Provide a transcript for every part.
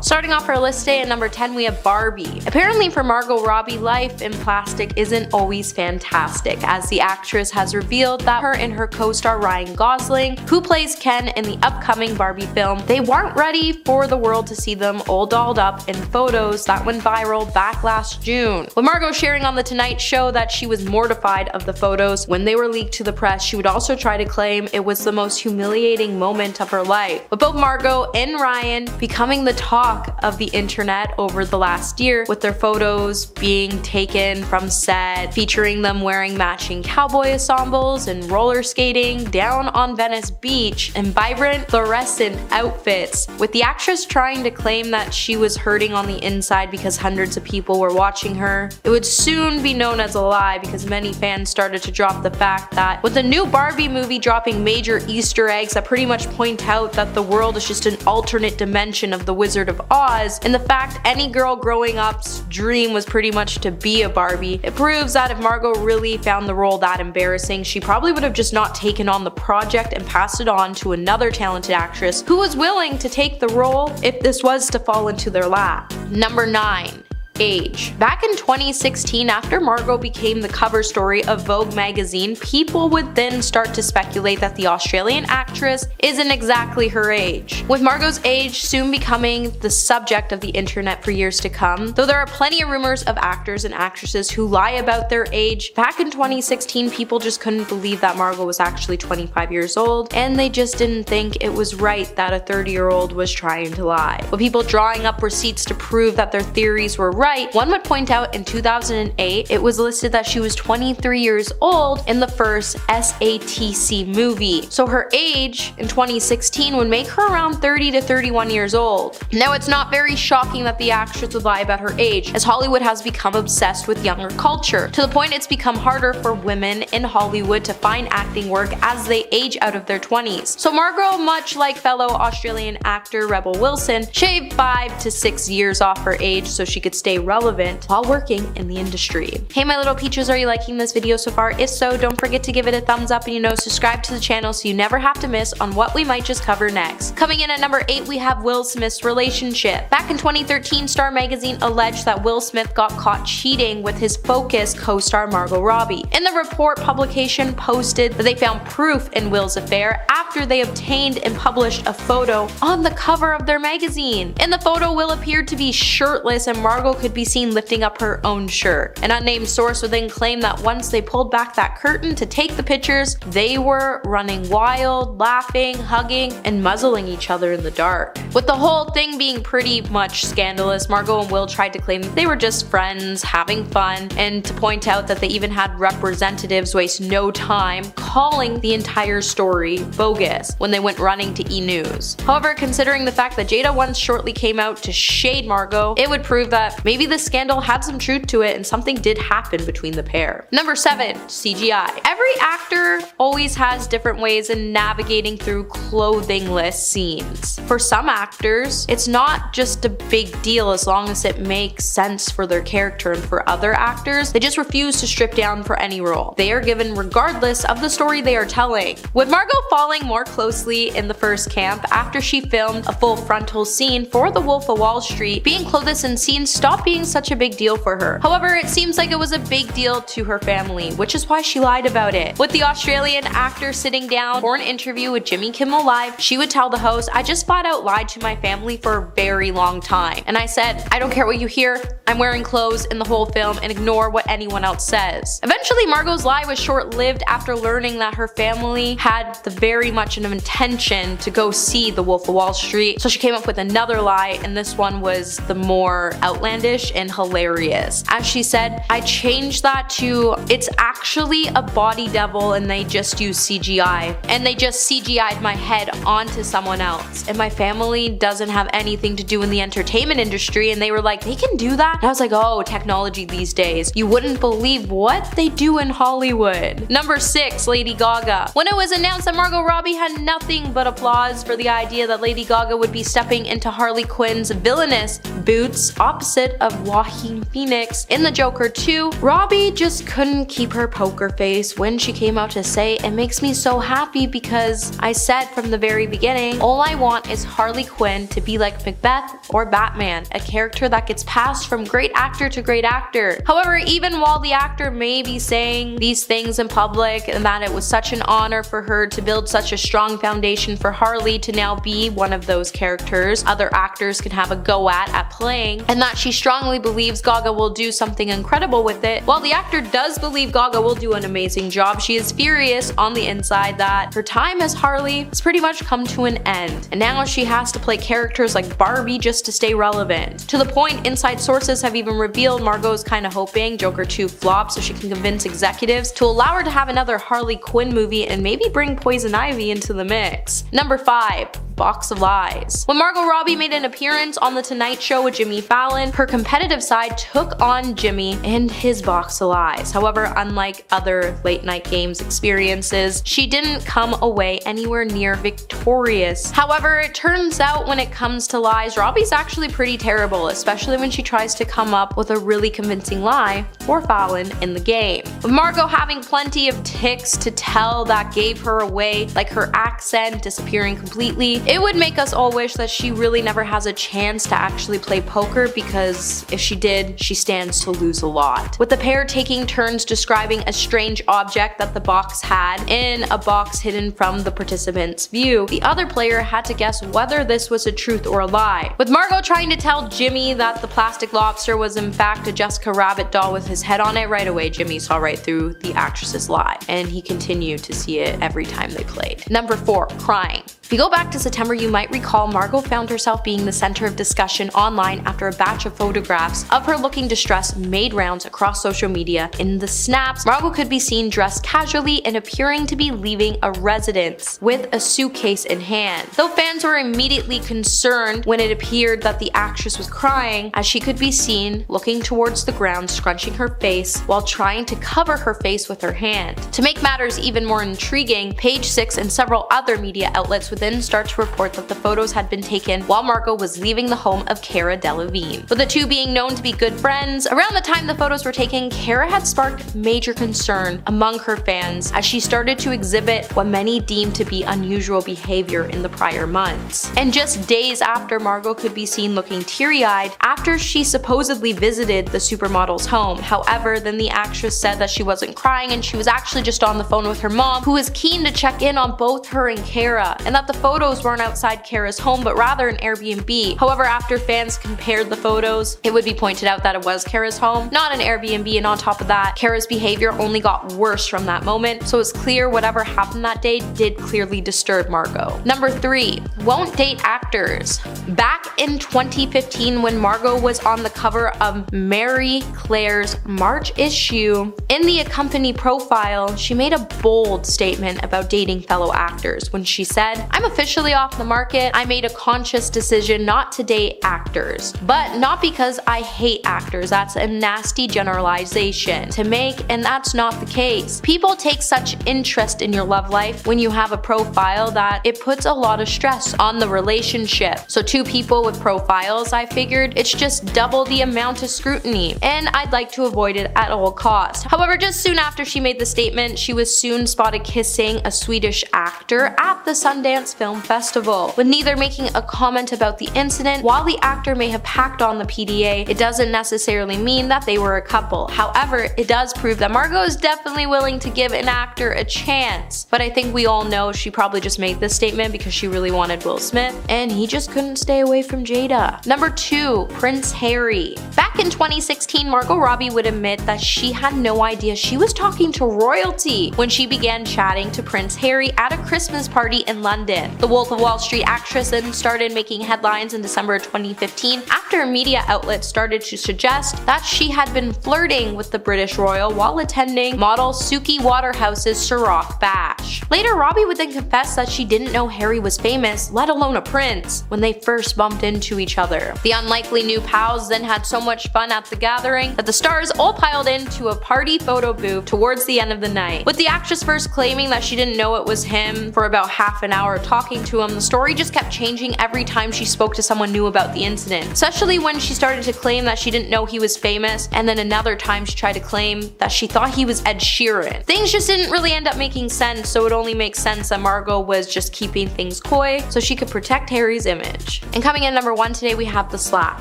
Starting off our list today at number 10, we have Barbie. Apparently for Margot Robbie, life in plastic isn't always fantastic, as the actress has revealed that her and her co-star Ryan Gosling, who plays Ken in the upcoming Barbie film, they weren't ready for the world to see them all dolled up in photos that went viral back last June. With Margot sharing on The Tonight Show that she was mortified of the photos when they were leaked to the press, she would also try to claim it was the most humiliating moment of her life. With both Margot and Ryan becoming the talk of the internet over the last year, with their photos being taken from set, featuring them wearing matching cowboy ensembles and roller skating down on Venice Beach in vibrant fluorescent outfits, with the actress trying to claim that she was hurting on the inside because hundreds of people were watching her. It would soon be known as a lie because many fans started to drop the fact that with the new Barbie movie dropping major Easter eggs that pretty much point out that the world is just an alternate dimension of the Wizard of Oz, and the fact any girl growing up's dream was pretty much to be a Barbie, it proves that if Margot really found the role that embarrassing, she probably would have just not taken on the project and passed it on to another talented actress who was willing to take the role if this was to fall into their lap. Number 9. Age. Back in 2016, after Margot became the cover story of Vogue magazine, people would then start to speculate that the Australian actress isn't exactly her age. With Margot's age soon becoming the subject of the internet for years to come, though there are plenty of rumors of actors and actresses who lie about their age, back in 2016 people just couldn't believe that Margot was actually 25 years old, and they just didn't think it was right that a 30-year-old was trying to lie. With people drawing up receipts to prove that their theories were right, one would point out in 2008 it was listed that she was 23 years old in the first SATC movie. So her age in 2016 would make her around 30 to 31 years old. Now it's not very shocking that the actress would lie about her age, as Hollywood has become obsessed with younger culture, to the point it's become harder for women in Hollywood to find acting work as they age out of their 20s. So Margot, much like fellow Australian actor Rebel Wilson, shaved 5 to 6 years off her age so she could stay relevant while working in the industry. Hey my little peaches, are you liking this video so far? If so, don't forget to give it a thumbs up and subscribe to the channel so you never have to miss on what we might just cover next. Coming in at number 8, we have Will Smith's relationship. Back in 2013, Star Magazine alleged that Will Smith got caught cheating with his Focus co-star Margot Robbie. In the report, publication posted that they found proof in Will's affair after they obtained and published a photo on the cover of their magazine. In the photo, Will appeared to be shirtless and Margot could be seen lifting up her own shirt. An unnamed source would then claim that once they pulled back that curtain to take the pictures, they were running wild, laughing, hugging, and muzzling each other in the dark. With the whole thing being pretty much scandalous, Margot and Will tried to claim that they were just friends, having fun, and to point out that they even had representatives waste no time calling the entire story bogus when they went running to E! News. However, considering the fact that Jada once shortly came out to shade Margot, it would prove that maybe the scandal had some truth to it and something did happen between the pair. Number 7. CGI. Every actor always has different ways in navigating through clothingless scenes. For some actors, it's not just a big deal as long as it makes sense for their character, and for other actors, they just refuse to strip down for any role. They are given regardless of the story they are telling. With Margot falling more closely in the first camp after she filmed a full frontal scene for The Wolf of Wall Street, being clothless in scenes stopped being such a big deal for her. However, it seems like it was a big deal to her family, which is why she lied about it. With the Australian actor sitting down for an interview with Jimmy Kimmel Live, she would tell the host, "I just flat out lied to my family for a very long time. And I said, I don't care what you hear, I'm wearing clothes in the whole film and ignore what anyone else says." Eventually, Margot's lie was short-lived after learning that her family had the very much an intention to go see The Wolf of Wall Street, so she came up with another lie, and this one was the more outlandish and hilarious. As she said, "I changed that to, it's actually a body devil and they just use CGI. And they just CGI'd my head onto someone else. And my family doesn't have anything to do in the entertainment industry." And they were like, "They can do that?" And I was like, oh, technology these days. You wouldn't believe what they do in Hollywood. Number 6, Lady Gaga. When it was announced that Margot Robbie had nothing but applause for the idea that Lady Gaga would be stepping into Harley Quinn's villainous boots opposite equivalent of Joaquin Phoenix in The Joker 2, Robbie just couldn't keep her poker face when she came out to say, "It makes me so happy because I said from the very beginning, all I want is Harley Quinn to be like Macbeth or Batman, a character that gets passed from great actor to great actor." However, even while the actor may be saying these things in public and that it was such an honor for her to build such a strong foundation for Harley to now be one of those characters other actors can have a go at playing, and that she strongly believes Gaga will do something incredible with it, while the actor does believe Gaga will do an amazing job, she is furious on the inside that her time as Harley has pretty much come to an end, and now she has to play characters like Barbie just to stay relevant. To the point, inside sources have even revealed Margot is kinda hoping Joker 2 flops so she can convince executives to allow her to have another Harley Quinn movie and maybe bring Poison Ivy into the mix. Number 5. Box of Lies. When Margot Robbie made an appearance on The Tonight Show with Jimmy Fallon, her competitive side took on Jimmy and his box of lies. However, unlike other late night games experiences, she didn't come away anywhere near victorious. However, it turns out when it comes to lies, Robbie's actually pretty terrible, especially when she tries to come up with a really convincing lie for Fallon in the game. With Margot having plenty of tics to tell that gave her away, like her accent disappearing completely, it would make us all wish that she really never has a chance to actually play poker, because if she did, she stands to lose a lot. With the pair taking turns describing a strange object that the box had in a box hidden from the participant's view, the other player had to guess whether this was a truth or a lie. With Margot trying to tell Jimmy that the plastic lobster was in fact a Jessica Rabbit doll with his head on it, right away Jimmy saw right through the actress's lie, and he continued to see it every time they played. Number 4. Crying. If you go back to September, you might recall Margot found herself being the center of discussion online after a batch of photographs of her looking distressed made rounds across social media. In the snaps, Margot could be seen dressed casually and appearing to be leaving a residence with a suitcase in hand. Though fans were immediately concerned when it appeared that the actress was crying, as she could be seen looking towards the ground, scrunching her face while trying to cover her face with her hand. To make matters even more intriguing, Page 6 and several other media outlets would then start to report that the photos had been taken while Margot was leaving the home of Cara Delevingne. With the two being known to be good friends, around the time the photos were taken, Cara had sparked major concern among her fans as she started to exhibit what many deemed to be unusual behavior in the prior months. And just days after, Margot could be seen looking teary-eyed after she supposedly visited the supermodel's home. However, then the actress said that she wasn't crying and she was actually just on the phone with her mom, who was keen to check in on both her and Cara, and that the photos weren't outside Cara's home but rather an Airbnb. However, after fans compared the photos, it would be pointed out that it was Cara's home, not an Airbnb, and on top of that, Cara's behavior only got worse from that moment, so it's clear whatever happened that day did clearly disturb Margot. Number 3. Won't date actors. Back in 2015, when Margot was on the cover of Marie Claire's March issue, in the accompany profile, she made a bold statement about dating fellow actors when she said, "I'm officially off the market. I made a conscious decision not to date actors. But not because I hate actors, that's a nasty generalization to make, and that's not the case. People take such interest in your love life when you have a profile that it puts a lot of stress on the relationship. So two people with profiles, I figured it's just double the amount of scrutiny, and I'd like to avoid it at all costs." However, just soon after she made the statement, she was soon spotted kissing a Swedish actor at the Sundance Film Festival. With neither making a comment about the incident, while the actor may have packed on the PDA, it doesn't necessarily mean that they were a couple. However, it does prove that Margot is definitely willing to give an actor a chance. But I think we all know she probably just made this statement because she really wanted Will Smith, and he just couldn't stay away from Jada. Number 2. Prince Harry. Back in 2016, Margot Robbie would admit that she had no idea she was talking to royalty when she began chatting to Prince Harry at a Christmas party in London. The Wolf of Wall Street actress then started making headlines in December 2015 after a media outlet started to suggest that she had been flirting with the British royal while attending model Suki Waterhouse's Ciroc bash. Later, Robbie would then confess that she didn't know Harry was famous, let alone a prince, when they first bumped into each other. The unlikely new pals then had so much fun at the gathering that the stars all piled into a party photo booth towards the end of the night, with the actress first claiming that she didn't know it was him for about half an hour talking to him, the story just kept changing every time she spoke to someone new about the incident, especially when she started to claim that she didn't know he was famous, and then another time she tried to claim that she thought he was Ed Sheeran. Things just didn't really end up making sense, so it only makes sense that Margot was just keeping things coy so she could protect Harry's image. And coming in number 1 today, we have The Slap.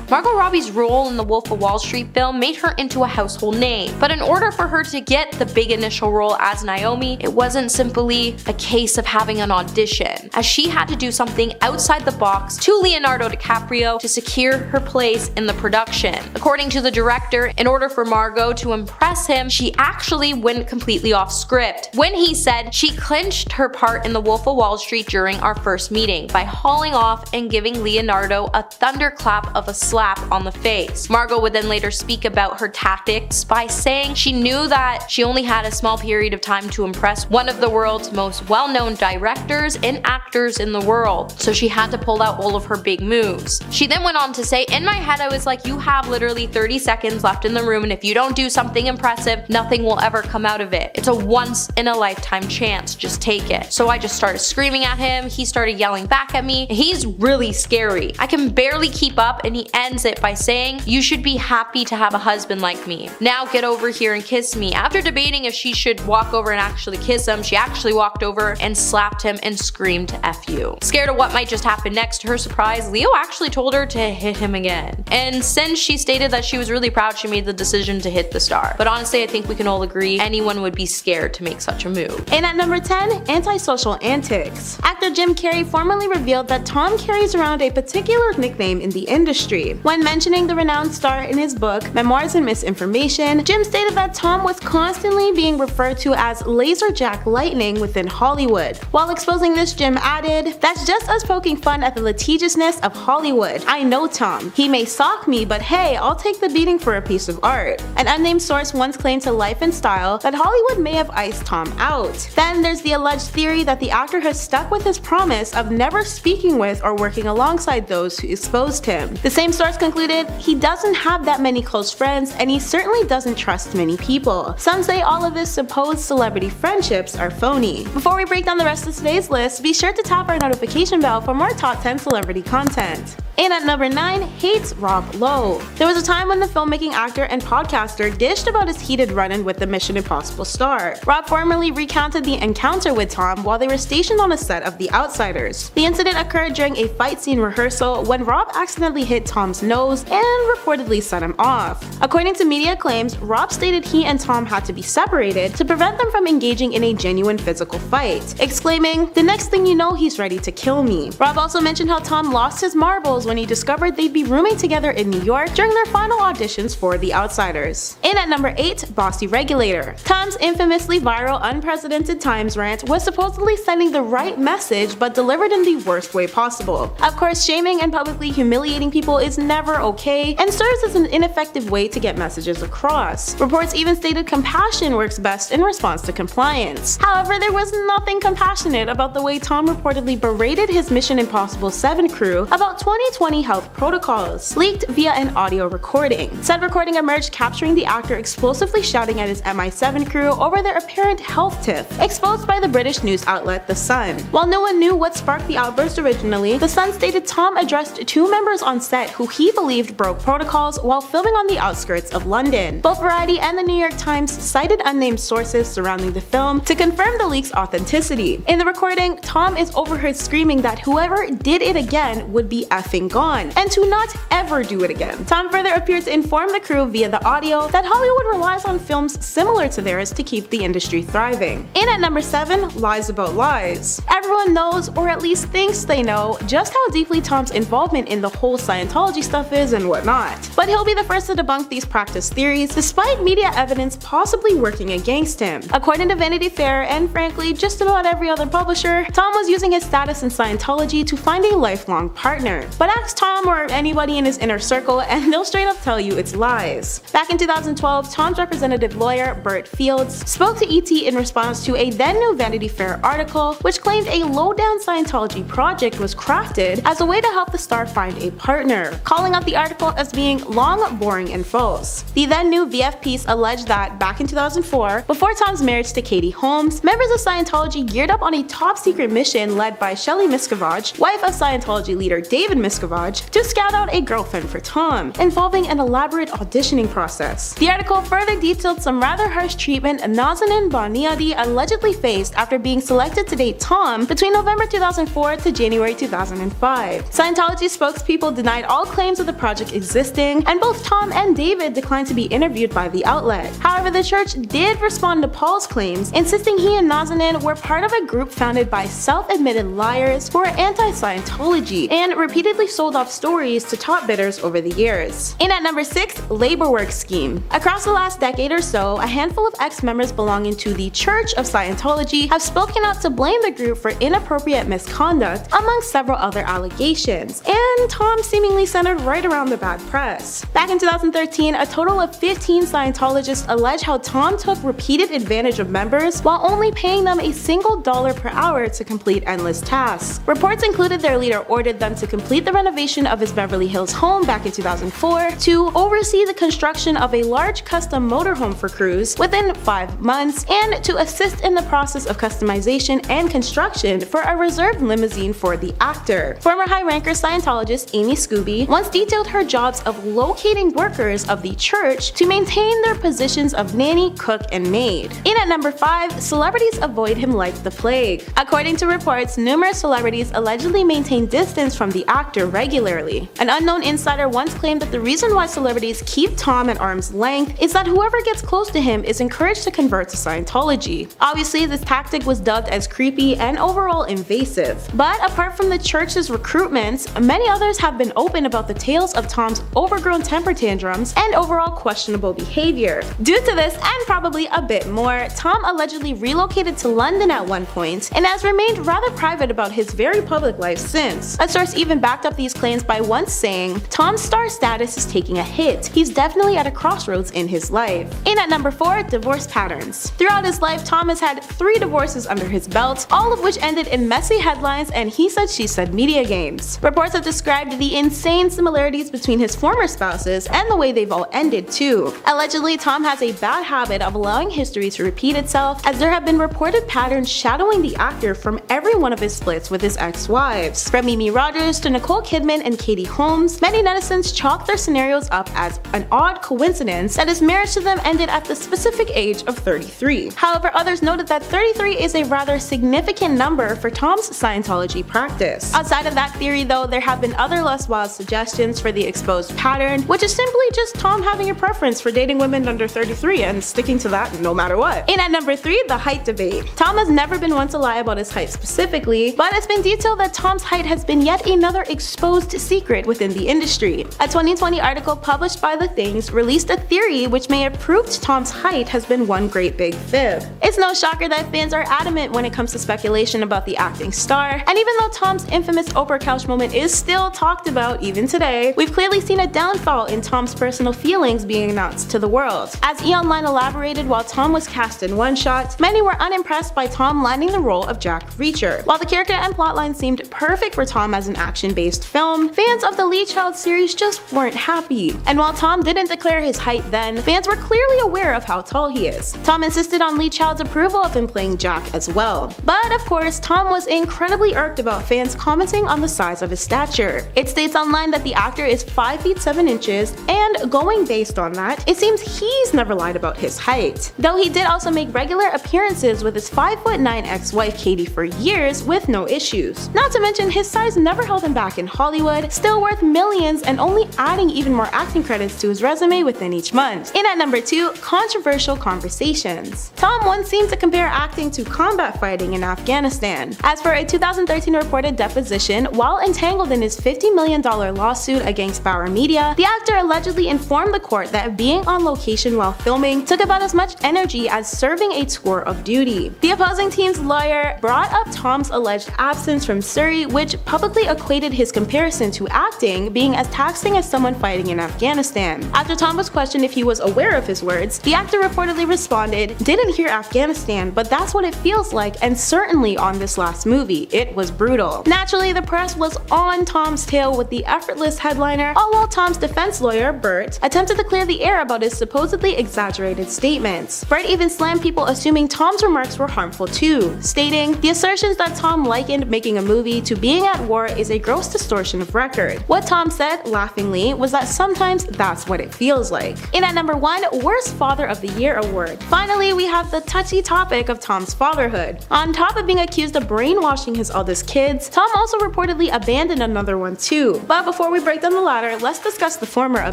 Margot Robbie's role in the Wolf of Wall Street film made her into a household name, but in order for her to get the big initial role as Naomi, it wasn't simply a case of having an audition, as she had to do something outside the box to Leonardo DiCaprio to secure her place in the production. According to the director, in order for Margot to impress him, she actually went completely off script when he said she clinched her part in the Wolf of Wall Street during our first meeting by hauling off and giving Leonardo a thunderclap of a slap on the face. Margot would then later speak about her tactics by saying she knew that she only had a small period of time to impress one of the world's most well-known directors and actors in the world, so she had to pull out all of her big moves. She then went on to say, "In my head I was like, you have literally 30 seconds left in the room, and if you don't do something impressive, nothing will ever come out of it. It's a once-in-a-lifetime chance, just take it." So I just started screaming at him, he started yelling back at me. He's really scary. I can barely keep up, and he ends it by saying, "You should be happy to have a husband like me. Now get over here and kiss me." After debating if she should walk over and actually kiss him, she actually walked over and slapped him and screamed "F you." Scared of what might just happen next, to her surprise, Leo actually told her to hit him again. And since she stated that she was really proud, she made the decision to hit the star. But honestly, I think we can all agree anyone would be scared to make such a move. And at number 10, antisocial antics. Actor Jim Carrey formally revealed that Tom carries around a particular nickname in the industry. When mentioning the renowned star in his book, Memoirs and Misinformation, Jim stated that Tom was constantly being referred to as Laserjack Lightning within Hollywood. While exposing this, Jim added, "That's just us poking fun at the litigiousness of Hollywood. I know Tom. He may sock me, but hey, I'll take the beating for a piece of art." An unnamed source once claimed to Life and Style that Hollywood may have iced Tom out. Then there's the alleged theory that the actor has stuck with his promise of never speaking with or working alongside those who exposed him. The same source concluded he doesn't have that many close friends, and he certainly doesn't trust many people. Some say all of his supposed celebrity friendships are phony. Before we break down the rest of today's list, be sure to tap our notification bell for more top 10 celebrity content. And at number 9, hates Rob Lowe. There was a time when the filmmaking actor and podcaster dished about his heated run-in with the Mission Impossible star. Rob formerly recounted the encounter with Tom while they were stationed on a set of The Outsiders. The incident occurred during a fight scene rehearsal when Rob accidentally hit Tom's nose and reportedly set him off. According to media claims, Rob stated he and Tom had to be separated to prevent them from engaging in a genuine physical fight, exclaiming, "The next thing you know, he's ready to kill me." Rob also mentioned how Tom lost his marbles when he discovered they'd be rooming together in New York during their final auditions for The Outsiders. And at number 8, Bossy Regulator. Tom's infamously viral Unprecedented Times rant was supposedly sending the right message but delivered in the worst way possible. Of course, shaming and publicly humiliating people is never okay and serves as an ineffective way to get messages across. Reports even stated compassion works best in response to compliance. However, there was nothing compassionate about the way Tom reportedly berated his Mission Impossible 7 crew about 2020 health protocols, leaked via an audio recording. Said recording emerged capturing the actor explosively shouting at his MI7 crew over their apparent health tiff, exposed by the British news outlet The Sun. While no one knew what sparked the outburst originally, The Sun stated Tom addressed 2 members on set who he believed broke protocols while filming on the outskirts of London. Both Variety and the New York Times cited unnamed sources surrounding the film to confirm the leak's authenticity. In the recording, Tom is overheard screaming that whoever did it again would be effing gone, and to not ever do it again. Tom further appeared to inform the crew via the audio that Hollywood relies on films similar to theirs to keep the industry thriving. And at number 7, lies about lies. Everyone knows, or at least thinks they know, just how deeply Tom's involvement in the whole Scientology stuff is and whatnot. But he'll be the first to debunk these practice theories, despite media evidence possibly working against him. According to Vanity Fair, and frankly just about every other publisher, Tom was using his status in Scientology to find a lifelong partner. But ask Tom or anybody in his inner circle and they'll straight up tell you it's lies. Back in 2012, Tom's representative lawyer, Bert Fields, spoke to ET in response to a then new Vanity Fair article which claimed a low-down Scientology project was crafted as a way to help the star find a partner, calling out the article as being long, boring, and false. The then new VF piece alleged that back in 2004, before Tom's marriage to Katie Holmes, members of Scientology geared up on a top-secret mission led by Shelley Miscavige, wife of Scientology leader David Miscavige, to scout out a girlfriend for Tom, involving an elaborate auditioning process. The article further detailed some rather harsh treatment Nazanin Baniadi allegedly faced after being selected to date Tom between November 2004 to January 2005. Scientology spokespeople denied all claims of the project existing, and both Tom and David declined to be interviewed by the outlet. However, the church did respond to Paul's claims, insisting he and Nazanin were part of a group founded by self-admitted liars who are anti-Scientology and repeatedly sold off stories to top bidders over the years. In at number 6, labor work scheme. Across the last decade or so, a handful of ex-members belonging to the Church of Scientology have spoken out to blame the group for inappropriate misconduct, among several other allegations, and Tom seemingly centered right around the bad press. Back in 2013, a total of 15 Scientologists allege how Tom took repeated advantage of members while only paying them a single dollar per hour to complete endless tasks. Reports included their leader ordered them to complete the renovation of his Beverly Hills home back in 2004, to oversee the construction of a large custom motorhome for crews within 5 months, and to assist in the process of customization and construction for a reserved limousine for the actor. Former high-ranker Scientologist Amy Scooby once detailed her jobs of locating workers of the church to maintain their positions of nanny, cook, and maid. In at number 5, celebrities avoid him like the plague. According to reports, numerous celebrities allegedly maintain distance from the actor regularly. An unknown insider once claimed that the reason why celebrities keep Tom at arm's length is that whoever gets close to him is encouraged to convert to Scientology. Obviously, this tactic was dubbed as creepy and overall invasive. But apart from the church's recruitments, many others have been open about the tales of Tom's overgrown temper tantrums and overall questionable behavior. Due to this, and probably a bit more, Tom allegedly relocated to London at one point and has remained rather private about his very public life since. A source even backed up these claims by once saying, "Tom's star status is taking a hit. He's definitely at a crossroads in his life." In at number 4, divorce patterns. Throughout his life, Tom has had 3 divorces under his belt, all of which ended in messy headlines and he said she said media games. Reports have described the insane similarities between his former spouses and the way they've all ended too. Allegedly, Tom has a bad habit of allowing history to repeat itself, as there have been reported patterns shadowing the actor from every one of his splits with his ex-wives. From Mimi Rogers to Nicole Kidman and Katie Holmes, many netizens chalk their scenarios up as an odd coincidence that his marriage to them ended at the specific age of 33. However, others noted that 33 is a rather significant number for Tom's Scientology practice. Outside of that theory though, there have been other less wild suggestions for the exposed pattern, which is simply just Tom having a preference for dating women under 33 and sticking to that no matter what. In at number 3, the height debate. Tom has never been one to lie about his height specifically, but it's been detailed that Tom's height has been yet another exposed secret within the industry. A 2020 article published by The Things released a theory which may have proved Tom's height has been one great big fib. It's no shocker that fans are adamant when it comes to speculation about the acting star, and even though Tom's infamous Oprah couch moment is still talked about even today, we've clearly seen a downfall in Tom's personal feelings being announced to the world. As E! Online elaborated, while Tom was cast in one shot, many were unimpressed by Tom landing the role of Jack Reacher. While the character and plotline seemed perfect for Tom as an action-based film, fans of the Lee Child series just weren't happy. And while Tom didn't declare his height then, fans were clearly aware of how tall he is. Tom insisted on Lee Child's approval of him playing Jack as well. But of course, Tom was incredibly irked about fans commenting on the size of his stature. It states online that the actor is 5 feet 7 inches, and going based on that, it seems he's never lied about his height. Though he did also make regular appearances with his 5'9" ex-wife Katie for years with no issues. Not to mention his size never held him back in Hollywood, still worth millions and only adding even more acting credits to his resume within each month. In at number 2, controversial conversations. Tom once seem to compare acting to combat fighting in Afghanistan. As for a 2013 reported deposition, while entangled in his $50 million lawsuit against Bauer Media, the actor allegedly informed the court that being on location while filming took about as much energy as serving a tour of duty. The opposing team's lawyer brought up Tom's alleged absence from Surrey, which publicly equated his comparison to acting being as taxing as someone fighting in Afghanistan. After Tom was questioned if he was aware of his words, the actor reportedly responded, "Didn't hear Afghanistan, but that's what it feels like, and certainly on this last movie, it was brutal." Naturally, the press was on Tom's tail with the effortless headliner, all while Tom's defense lawyer, Bert, attempted to clear the air about his supposedly exaggerated statements. Bert even slammed people assuming Tom's remarks were harmful too, stating, "The assertions that Tom likened making a movie to being at war is a gross distortion of record." What Tom said, laughingly, was that sometimes that's what it feels like. In at number 1, Worst Father of the Year award. Finally, we have the touchy topic of Tom's fatherhood. On top of being accused of brainwashing his eldest kids, Tom also reportedly abandoned another one too. But before we break down the latter, let's discuss the former a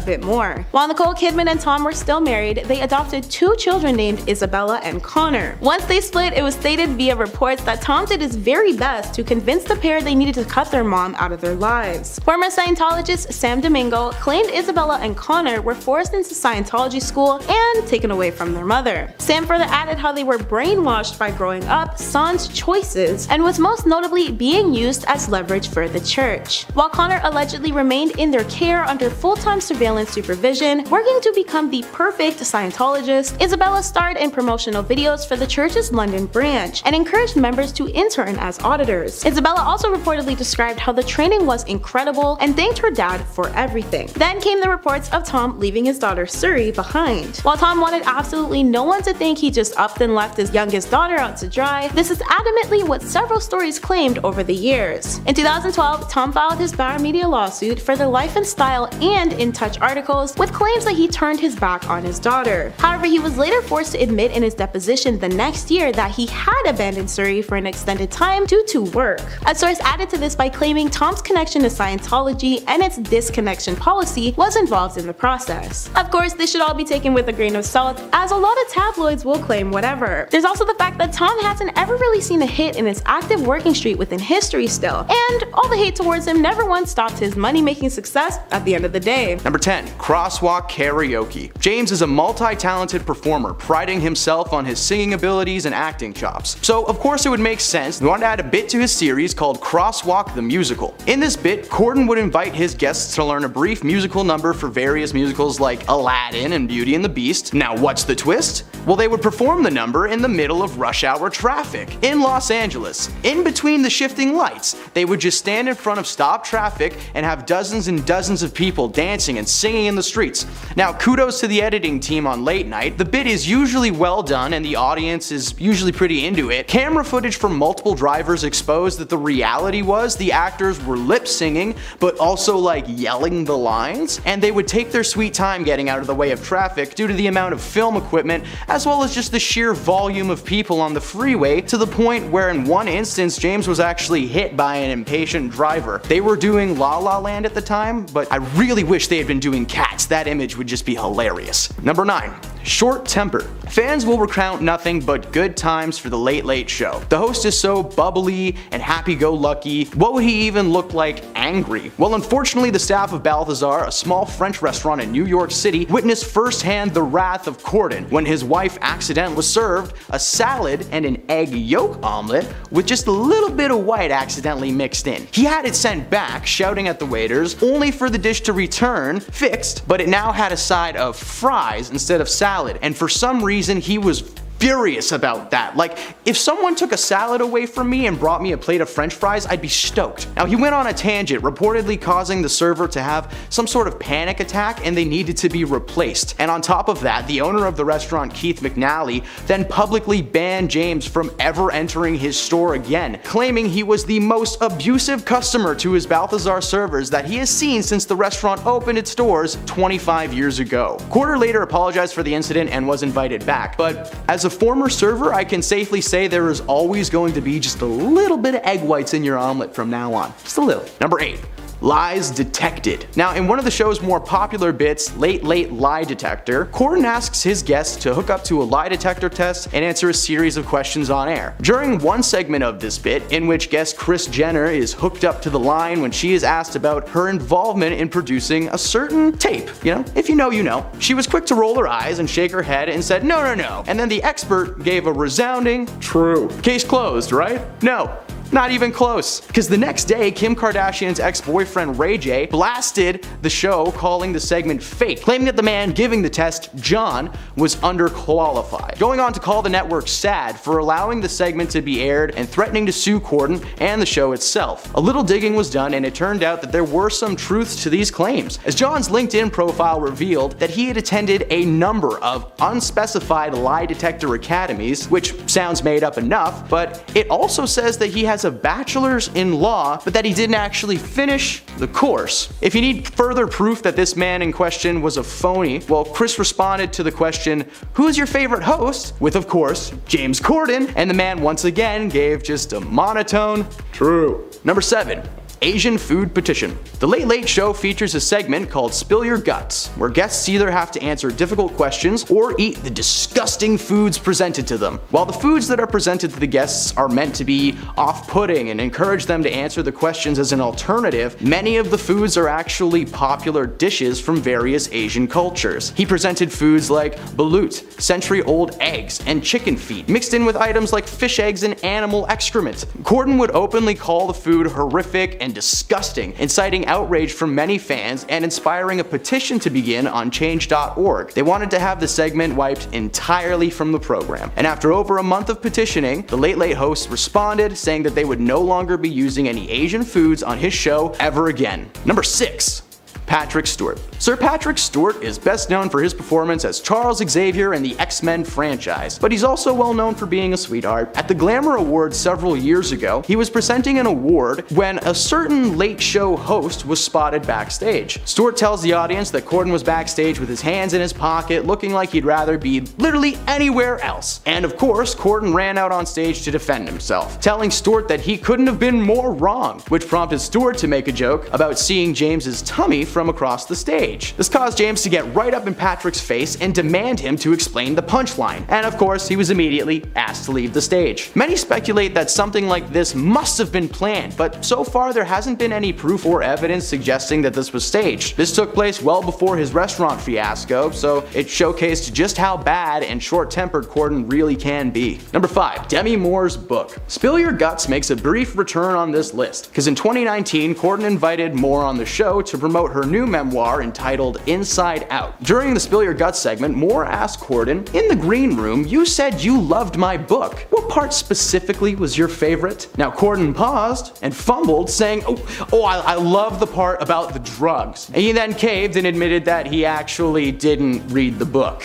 bit more. While Nicole Kidman and Tom were still married, they adopted 2 children named Isabella and Connor. Once they split, it was stated via reports that Tom did his very best to convince the pair they needed to cut their mom out of their lives. Former Scientologist Sam Domingo claimed Isabella and Connor were forced into Scientology school and taken away from their mother. Sam further added how they were brainwashed by growing up, sans choices, and was most notably being used as leverage for the church. While Connor allegedly remained in their care under full-time surveillance supervision, working to become the perfect Scientologist, Isabella starred in promotional videos for the church's London branch and encouraged members to intern as auditors. Isabella also reportedly described how the training was incredible and thanked her dad for everything. Then came the reports of Tom leaving his daughter Surrey behind. While Tom wanted absolutely no one to think he just upped and left his youngest daughter out to dry, this is adamantly what several stories claimed over the years. In 2012, Tom filed his Bauer Media lawsuit for the Life and Style and In Touch articles with claims that he turned his back on his daughter. However, he was later forced to admit in his deposition the next year that he had abandoned Surrey for an extended time due to work. A source added to this by claiming Tom's connection to Scientology and its disconnection policy was involved in the process. Of course, this should all be taken with a grain of salt, as a lot of tabloids will claim whatever. There's also the fact that Tom hasn't ever really seen a hit in his active working streak within history still, and all the hate towards him never once stopped his money-making success at the end of the day. Number 10. Crosswalk Karaoke. James is a multi-talented performer, priding himself on his singing abilities and acting chops. So of course it would make sense he wanted to add a bit to his series called Crosswalk the Musical. In this bit, Corden would invite his guests to learn a brief musical number for various musicals like Aladdin and Beauty and the Beast. Now what's the twist? Well, they would perform the number in the middle of rush hour traffic in Los Angeles. In between the shifting lights, they would just stand in front of stopped traffic and have dozens and dozens of people dancing and singing in the streets. Now kudos to the editing team on Late Night. The bit is usually well done and the audience is usually pretty into it. Camera footage from multiple drivers exposed that the reality was the actors were lip singing but also like yelling the lines, and they would take their sweet time getting out of the way of traffic due to the amount of film equipment as well as just the sheer volume of people on the freeway, to the point where in one instance James was actually hit by an impatient driver. They were doing La La Land at the time, but I really wish they had been doing Cats. That image would just be hilarious. Number 9. Short temper. Fans will recount nothing but good times for the Late Late Show. The host is so bubbly and happy-go-lucky. What would he even look like angry? Well, unfortunately, the staff of Balthazar, a small French restaurant in New York City, witnessed firsthand the wrath of Corden when his wife accidentally was served a salad and an egg yolk omelet with just a little bit of white accidentally mixed in. He had it sent back, shouting at the waiters, only for the dish to return fixed, but it now had a side of fries instead of salad, and for some reason he was furious about that. Like, if someone took a salad away from me and brought me a plate of french fries, I'd be stoked. Now, he went on a tangent, reportedly causing the server to have some sort of panic attack and they needed to be replaced. And on top of that, the owner of the restaurant, Keith McNally, then publicly banned James from ever entering his store again, claiming he was the most abusive customer to his Balthazar servers that he has seen since the restaurant opened its doors 25 years ago. Corden later apologized for the incident and was invited back, but as a former server, I can safely say there is always going to be just a little bit of egg whites in your omelet from now on. Just a little. Number 8. Lies detected. Now, in one of the show's more popular bits, Late Late Lie Detector, Corden asks his guests to hook up to a lie detector test and answer a series of questions on air. During one segment of this bit, in which guest Kris Jenner is hooked up to the line when she is asked about her involvement in producing a certain tape, if you know, you know, she was quick to roll her eyes and shake her head and said, no, no, no. And then the expert gave a resounding, true. Case closed, right? No. Not even close. Because the next day, Kim Kardashian's ex-boyfriend Ray J blasted the show, calling the segment fake, claiming that the man giving the test, John, was underqualified. Going on to call the network sad for allowing the segment to be aired and threatening to sue Corden and the show itself. A little digging was done and it turned out that there were some truths to these claims, as John's LinkedIn profile revealed that he had attended a number of unspecified lie detector academies, which sounds made up enough, but it also says that he has a bachelor's in law, but that he didn't actually finish the course. If you need further proof that this man in question was a phony, well, Kris responded to the question, who's your favorite host? With, of course, James Corden, and the man once again gave just a monotone, true. Number 7. Asian food petition. The Late Late Show features a segment called Spill Your Guts, where guests either have to answer difficult questions or eat the disgusting foods presented to them. While the foods that are presented to the guests are meant to be off-putting and encourage them to answer the questions as an alternative, many of the foods are actually popular dishes from various Asian cultures. He presented foods like balut, century-old eggs, and chicken feet, mixed in with items like fish eggs and animal excrement. Corden would openly call the food horrific and disgusting, inciting outrage from many fans and inspiring a petition to begin on change.org. They wanted to have the segment wiped entirely from the program. And after over a month of petitioning, the Late Late host responded, saying that they would no longer be using any Asian foods on his show ever again. Number 6. Patrick Stewart. Sir Patrick Stewart is best known for his performance as Charles Xavier in the X-Men franchise, but he's also well known for being a sweetheart. At the Glamour Awards several years ago, he was presenting an award when a certain late show host was spotted backstage. Stewart tells the audience that Corden was backstage with his hands in his pocket, looking like he'd rather be literally anywhere else. And of course, Corden ran out on stage to defend himself, telling Stewart that he couldn't have been more wrong, which prompted Stewart to make a joke about seeing James's tummy from across the stage. This caused James to get right up in Patrick's face and demand him to explain the punchline, and of course he was immediately asked to leave the stage. Many speculate that something like this must have been planned, but so far there hasn't been any proof or evidence suggesting that this was staged. This took place well before his restaurant fiasco, so it showcased just how bad and short-tempered Corden really can be. Number 5. Demi Moore's book. Spill Your Guts makes a brief return on this list, because in 2019 Corden invited Moore on the show to promote her new memoir entitled Inside Out. During the Spill Your Guts segment, Moore asked Corden, "In the green room, you said you loved my book. What part specifically was your favorite?" Now Corden paused and fumbled, saying, I love the part about the drugs. And he then caved and admitted that he actually didn't read the book.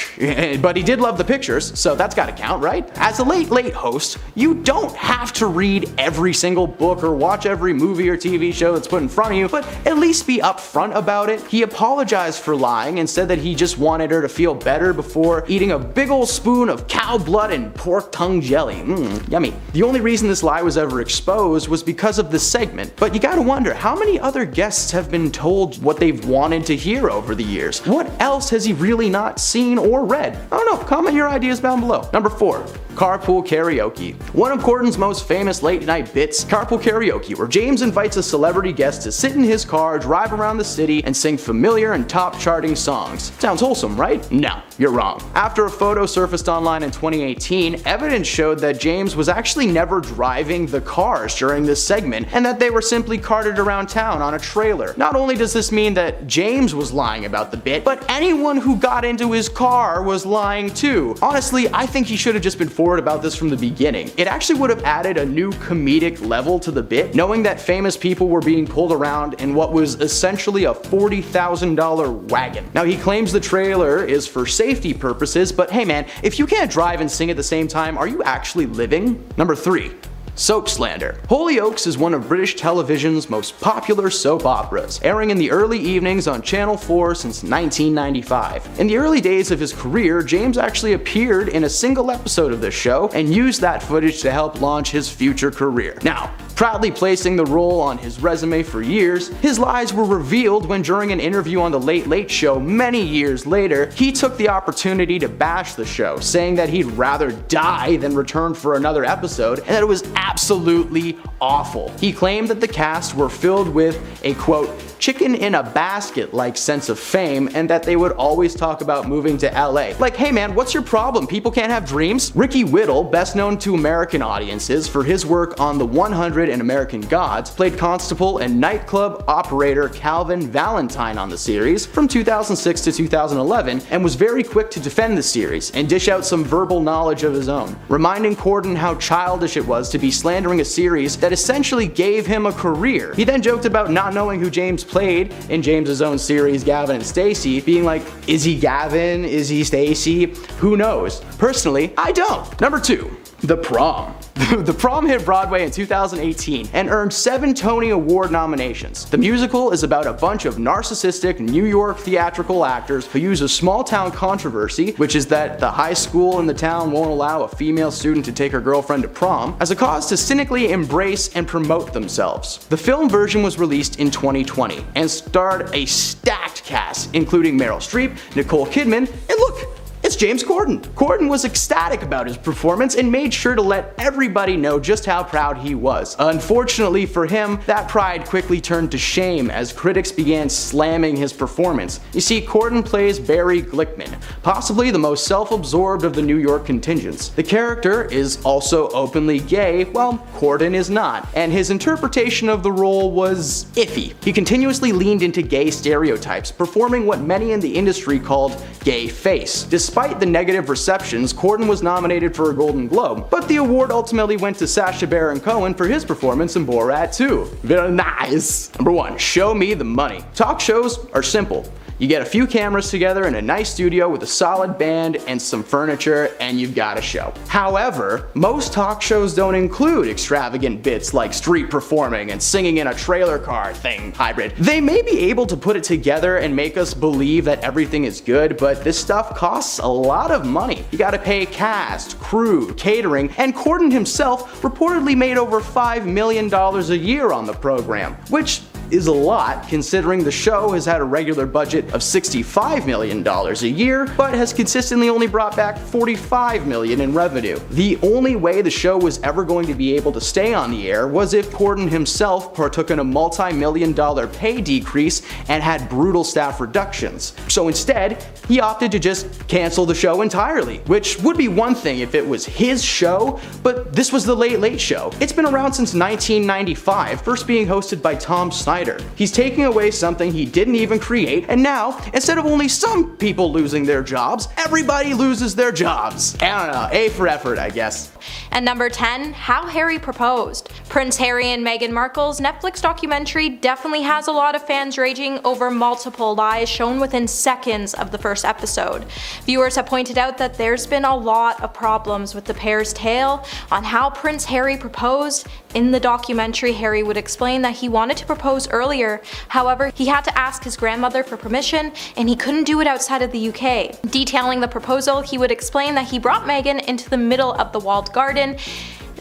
But he did love the pictures, so that's gotta count, right? As a Late Late host, you don't have to read every single book or watch every movie or TV show that's put in front of you, but at least be upfront about it. He apologized for lying and said that he just wanted her to feel better before eating a big ol' spoon of cow blood and pork tongue jelly. Yummy. The only reason this lie was ever exposed was because of the segment, but you gotta wonder, how many other guests have been told what they've wanted to hear over the years? What else has he really not seen or read? I don't know, comment your ideas down below. Number 4. Carpool Karaoke. One of Corden's most famous late night bits, Carpool Karaoke, where James invites a celebrity guest to sit in his car, drive around the city, and sing familiar and top charting songs. Sounds wholesome, right? No, you're wrong. After a photo surfaced online in 2018, evidence showed that James was actually never driving the cars during this segment, and that they were simply carted around town on a trailer. Not only does this mean that James was lying about the bit, but anyone who got into his car was lying too. Honestly, I think he should have just been forward about this from the beginning. It actually would have added a new comedic level to the bit, knowing that famous people were being pulled around in what was essentially a $40,000 wagon. Now he claims the trailer is for safety purposes, but hey man, if you can't drive and sing at the same time, are you actually living? Number 3. Soap slander. Hollyoaks is one of British television's most popular soap operas, airing in the early evenings on Channel 4 since 1995. In the early days of his career, James actually appeared in a single episode of this show and used that footage to help launch his future career. Now, Proudly placing the role on his resume for years, his lies were revealed when during an interview on The Late Late Show many years later, he took the opportunity to bash the show, saying that he'd rather die than return for another episode and that it was absolutely awful. He claimed that the cast were filled with a quote, chicken in a basket like sense of fame, and that they would always talk about moving to LA. Like, hey man, what's your problem? People can't have dreams? Ricky Whittle, best known to American audiences for his work on The 100 and American Gods, played constable and nightclub operator Calvin Valentine on the series from 2006 to 2011, and was very quick to defend the series and dish out some verbal knowledge of his own, reminding Corden how childish it was to be slandering a series that essentially gave him a career. He then joked about not knowing who James played in James's own series Gavin and Stacey, being like, is he Gavin? Is he Stacey? Who knows? Personally, I don't. Number 2. The Prom. The Prom hit Broadway in 2018 and earned 7 Tony Award nominations. The musical is about a bunch of narcissistic New York theatrical actors who use a small town controversy, which is that the high school in the town won't allow a female student to take her girlfriend to prom, as a cause to cynically embrace and promote themselves. The film version was released in 2020 and starred a stacked cast, including Meryl Streep, Nicole Kidman, and look, it's James Corden. Corden was ecstatic about his performance and made sure to let everybody know just how proud he was. Unfortunately for him, that pride quickly turned to shame as critics began slamming his performance. You see, Corden plays Barry Glickman, possibly the most self-absorbed of the New York contingents. The character is also openly gay, while Corden is not, and his interpretation of the role was iffy. He continuously leaned into gay stereotypes, performing what many in the industry called gay face. Despite the negative receptions, Corden was nominated for a Golden Globe, but the award ultimately went to Sacha Baron Cohen for his performance in Borat 2. Very nice. Number 1, show me the money. Talk shows are simple. You get a few cameras together in a nice studio with a solid band and some furniture, and you've got a show. However, most talk shows don't include extravagant bits like street performing and singing in a trailer car thing hybrid. They may be able to put it together and make us believe that everything is good, but this stuff costs a lot of money. You gotta pay cast, crew, catering, and Corden himself reportedly made over $5 million a year on the program, which is a lot considering the show has had a regular budget of $65 million a year, but has consistently only brought back $45 million in revenue. The only way the show was ever going to be able to stay on the air was if Corden himself partook in a multi-million-dollar pay decrease and had brutal staff reductions. So instead, he opted to just cancel the show entirely, which would be one thing if it was his show, but this was The Late Late Show. It's been around since 1995, first being hosted by Tom Snyder. He's taking away something he didn't even create, and now, instead of only some people losing their jobs, everybody loses their jobs. I don't know, A for effort, I guess. And number 10, How Harry Proposed. Prince Harry and Meghan Markle's Netflix documentary definitely has a lot of fans raging over multiple lies shown within seconds of the first episode. Viewers have pointed out that there's been a lot of problems with the pair's tale on how Prince Harry proposed. In the documentary, Harry would explain that he wanted to propose earlier, however, he had to ask his grandmother for permission and he couldn't do it outside of the UK. Detailing the proposal, he would explain that he brought Meghan into the middle of the walled garden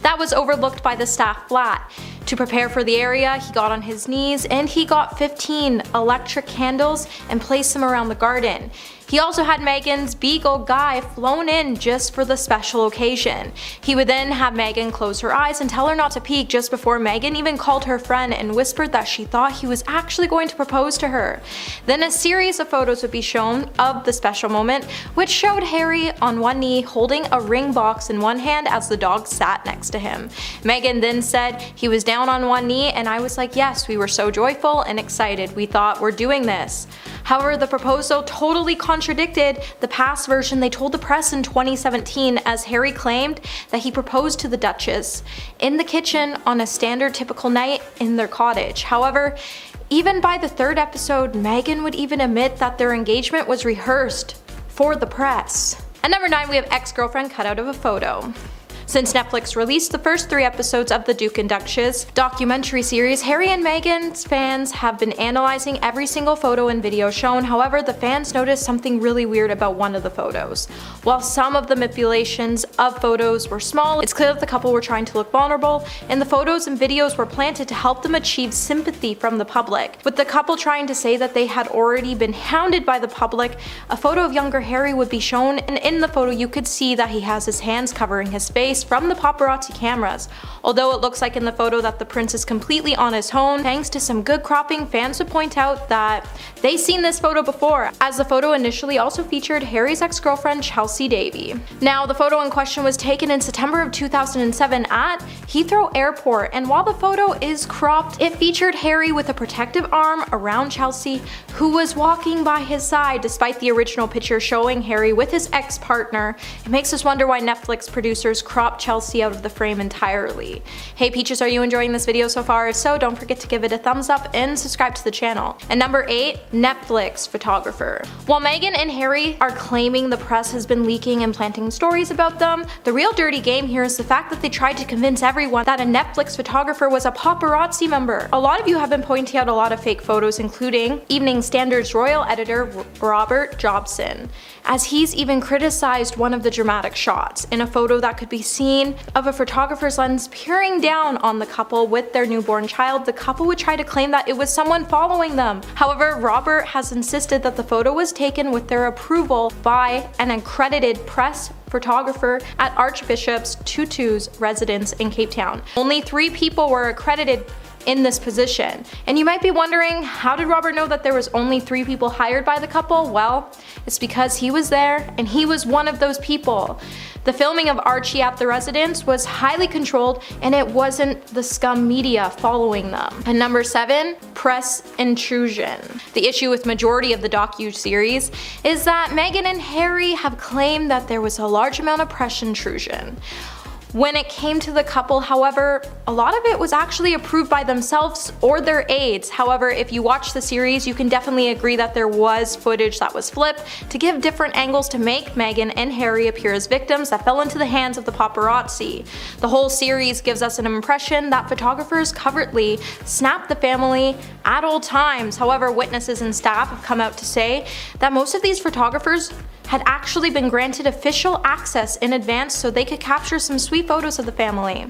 that was overlooked by the staff flat. To prepare for the area, he got on his knees and he got 15 electric candles and placed them around the garden. He also had Meghan's Beagle Guy flown in just for the special occasion. He would then have Meghan close her eyes and tell her not to peek just before Meghan even called her friend and whispered that she thought he was actually going to propose to her. Then a series of photos would be shown of the special moment, which showed Harry on one knee holding a ring box in one hand as the dog sat next to him. Meghan then said he was down on one knee, and I was like, yes, we were so joyful and excited. We thought, we're doing this. However, the proposal totally contradicted the past version they told the press in 2017, as Harry claimed that he proposed to the Duchess in the kitchen on a standard typical night in their cottage. However, even by the third episode, Meghan would even admit that their engagement was rehearsed for the press. At number 9, we have ex-girlfriend cut out of a photo. Since Netflix released the first 3 episodes of the Duke and Duchess documentary series, Harry and Meghan's fans have been analyzing every single photo and video shown. However, the fans noticed something really weird about one of the photos. While some of the manipulations of photos were small, it's clear that the couple were trying to look vulnerable, and the photos and videos were planted to help them achieve sympathy from the public. With the couple trying to say that they had already been hounded by the public, a photo of younger Harry would be shown, and in the photo you could see that he has his hands covering his face from the paparazzi cameras. Although it looks like in the photo that the prince is completely on his own, thanks to some good cropping, fans would point out that they've seen this photo before, as the photo initially also featured Harry's ex-girlfriend Chelsea Davy. Now, the photo in question was taken in September of 2007 at Heathrow Airport, and while the photo is cropped, it featured Harry with a protective arm around Chelsea, who was walking by his side, despite the original picture showing Harry with his ex-partner. It makes us wonder why Netflix producers cropped Chelsea out of the frame entirely. Hey Peaches, are you enjoying this video so far? If so, don't forget to give it a thumbs up and subscribe to the channel. And number 8, Netflix photographer. While Meghan and Harry are claiming the press has been leaking and planting stories about them, the real dirty game here is the fact that they tried to convince everyone that a Netflix photographer was a paparazzi member. A lot of you have been pointing out a lot of fake photos, including Evening Standard's royal editor Robert Jobson, as he's even criticized one of the dramatic shots in a photo that could be seen of a photographer's lens peering down on the couple with their newborn child. The couple would try to claim that it was someone following them. However, Robert has insisted that the photo was taken with their approval by an accredited press photographer at Archbishop Tutu's residence in Cape Town. Only 3 people were accredited in this position. And you might be wondering, how did Robert know that there was only 3 people hired by the couple? Well, it's because he was there and he was one of those people. The filming of Archie at the residence was highly controlled, and it wasn't the scum media following them. And number 7, press intrusion. The issue with majority of the docu-series is that Meghan and Harry have claimed that there was a large amount of press intrusion. When it came to the couple, however, a lot of it was actually approved by themselves or their aides. However, if you watch the series, you can definitely agree that there was footage that was flipped to give different angles to make Meghan and Harry appear as victims that fell into the hands of the paparazzi. The whole series gives us an impression that photographers covertly snapped the family at all times. However, witnesses and staff have come out to say that most of these photographers had actually been granted official access in advance so they could capture some sweet photos of the family.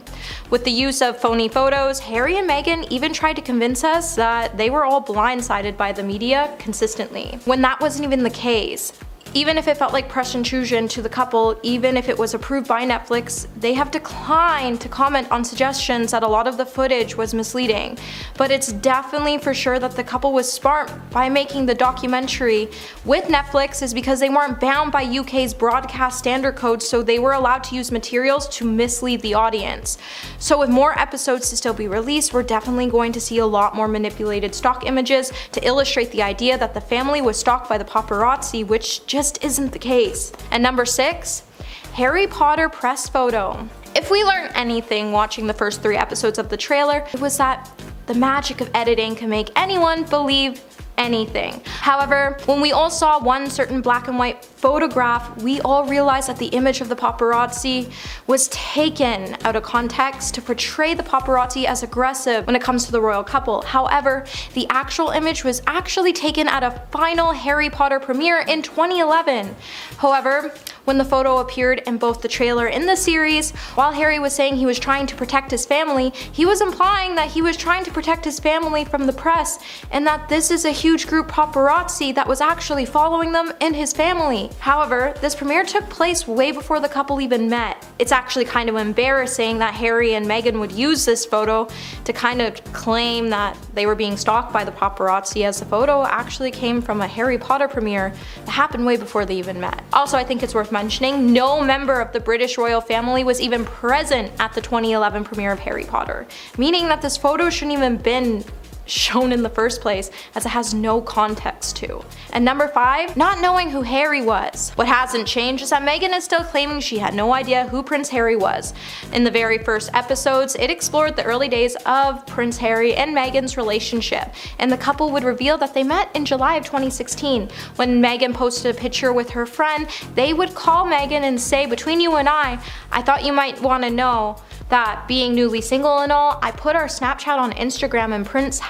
With the use of phony photos, Harry and Meghan even tried to convince us that they were all blindsided by the media consistently, when that wasn't even the case. Even if it felt like press intrusion to the couple, even if it was approved by Netflix, they have declined to comment on suggestions that a lot of the footage was misleading. But it's definitely for sure that the couple was smart by making the documentary with Netflix, is because they weren't bound by UK's broadcast standard code, so they were allowed to use materials to mislead the audience. So with more episodes to still be released, we're definitely going to see a lot more manipulated stock images to illustrate the idea that the family was stalked by the paparazzi, which just isn't the case. And number 6, Harry Potter press photo. If we learned anything watching the first 3 episodes of the trailer, it was that the magic of editing can make anyone believe anything. However, when we all saw one certain black and white photograph, we all realized that the image of the paparazzi was taken out of context to portray the paparazzi as aggressive when it comes to the royal couple. However, the actual image was actually taken at a final Harry Potter premiere in 2011. However, when the photo appeared in both the trailer and the series, while Harry was saying he was trying to protect his family, he was implying that he was trying to protect his family from the press, and that this is a huge group paparazzi that was actually following them and his family. However, this premiere took place way before the couple even met. It's actually kind of embarrassing that Harry and Meghan would use this photo to kind of claim that they were being stalked by the paparazzi, as the photo actually came from a Harry Potter premiere that happened way before they even met. Also, I think it's worth mentioning, no member of the British royal family was even present at the 2011 premiere of Harry Potter, meaning that this photo shouldn't even been shown in the first place, as it has no context to. And number 5, not knowing who Harry was. What hasn't changed is that Meghan is still claiming she had no idea who Prince Harry was. In the very first episodes, it explored the early days of Prince Harry and Meghan's relationship, and the couple would reveal that they met in July of 2016. When Meghan posted a picture with her friend, they would call Meghan and say, "Between you and I thought you might want to know that being newly single and all, I put our Snapchat on Instagram and Prince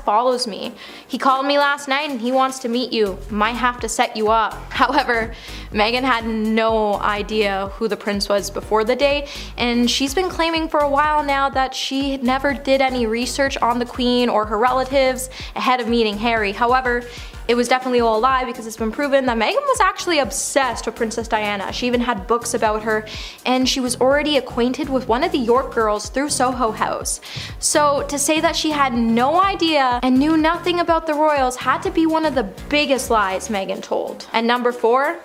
follows me. He called me last night and he wants to meet you. Might have to set you up." However, Meghan had no idea who the prince was before the date, and she's been claiming for a while now that she never did any research on the Queen or her relatives ahead of meeting Harry. However, it was definitely all a lie, because it's been proven that Meghan was actually obsessed with Princess Diana. She even had books about her, and she was already acquainted with one of the York girls through Soho House. So to say that she had no idea and knew nothing about the royals had to be one of the biggest lies Meghan told. And number 4,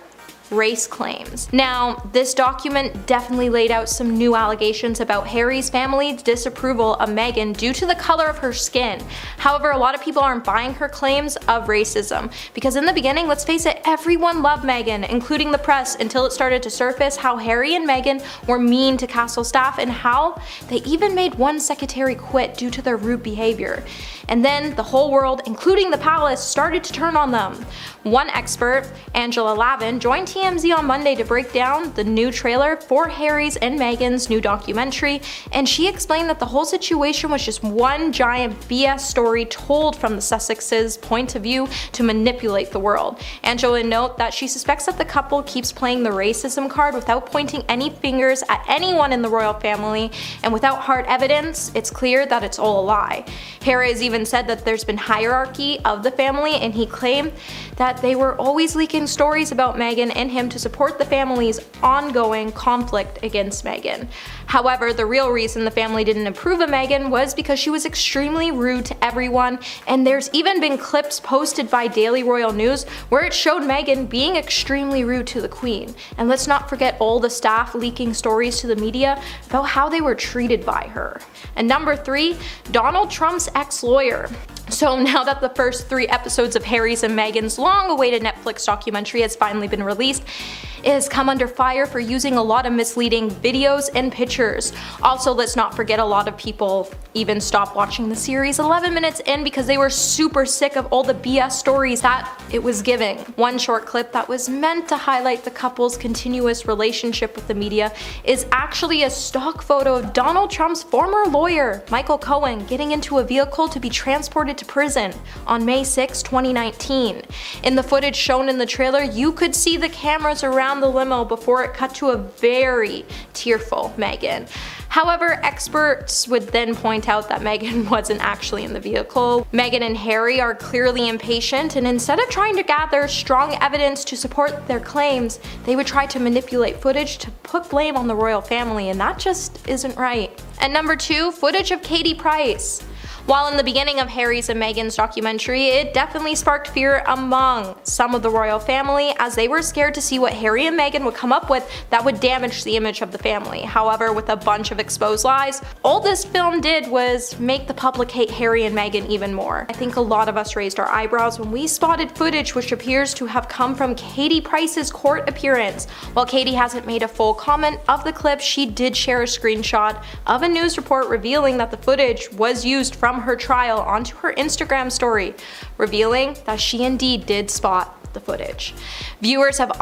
race claims. Now, this document definitely laid out some new allegations about Harry's family's disapproval of Meghan due to the color of her skin. However, a lot of people aren't buying her claims of racism, because in the beginning, let's face it, everyone loved Meghan, including the press, until it started to surface how Harry and Meghan were mean to castle staff and how they even made one secretary quit due to their rude behavior. And then the whole world, including the palace, started to turn on them. One expert, Angela Lavin, joined TMZ on Monday to break down the new trailer for Harry's and Meghan's new documentary, and she explained that the whole situation was just one giant BS story told from the Sussexes' point of view to manipulate the world. Angela noted that she suspects that the couple keeps playing the racism card without pointing any fingers at anyone in the royal family, and without hard evidence, it's clear that it's all a lie. Harry has even said that there's been hierarchy of the family, and he claimed that they were always leaking stories about Meghan and him to support the family's ongoing conflict against Meghan. However, the real reason the family didn't approve of Meghan was because she was extremely rude to everyone, and there's even been clips posted by Daily Royal News where it showed Meghan being extremely rude to the Queen. And let's not forget all the staff leaking stories to the media about how they were treated by her. And number 3, Donald Trump's ex-lawyer. So now that the first 3 episodes of Harry's and Meghan's long-awaited Netflix documentary has finally been released, it has come under fire for using a lot of misleading videos and pictures. Also, let's not forget a lot of people even stopped watching the series 11 minutes in because they were super sick of all the BS stories that it was giving. One short clip that was meant to highlight the couple's continuous relationship with the media is actually a stock photo of Donald Trump's former lawyer, Michael Cohen, getting into a vehicle to be transported to prison on May 6, 2019. In the footage shown in the trailer, you could see the cameras around the limo before it cut to a very tearful Meghan. However, experts would then point out that Meghan wasn't actually in the vehicle. Meghan and Harry are clearly impatient, and instead of trying to gather strong evidence to support their claims, they would try to manipulate footage to put blame on the royal family, and that just isn't right. And number 2, footage of Katie Price. While in the beginning of Harry's and Meghan's documentary, it definitely sparked fear among some of the royal family, as they were scared to see what Harry and Meghan would come up with that would damage the image of the family. However, with a bunch of exposed lies, all this film did was make the public hate Harry and Meghan even more. I think a lot of us raised our eyebrows when we spotted footage which appears to have come from Katie Price's court appearance. While Katie hasn't made a full comment of the clip, she did share a screenshot of a news report revealing that the footage was used from her trial onto her Instagram story, revealing that she indeed did spot the footage. Viewers have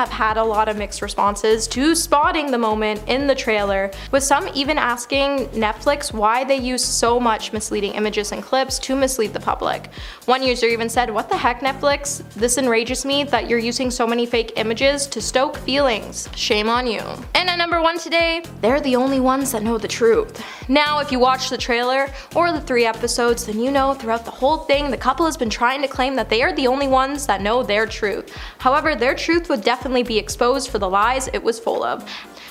had a lot of mixed responses to spotting the moment in the trailer, with some even asking Netflix why they use so much misleading images and clips to mislead the public. One user even said, "What the heck, Netflix? This enrages me that you're using so many fake images to stoke feelings. Shame on you." And at number 1 today, they're the only ones that know the truth. Now, if you watch the trailer or the 3 episodes, then you know throughout the whole thing the couple has been trying to claim that they are the only ones that know their truth. However, their truth would definitely be exposed for the lies it was full of.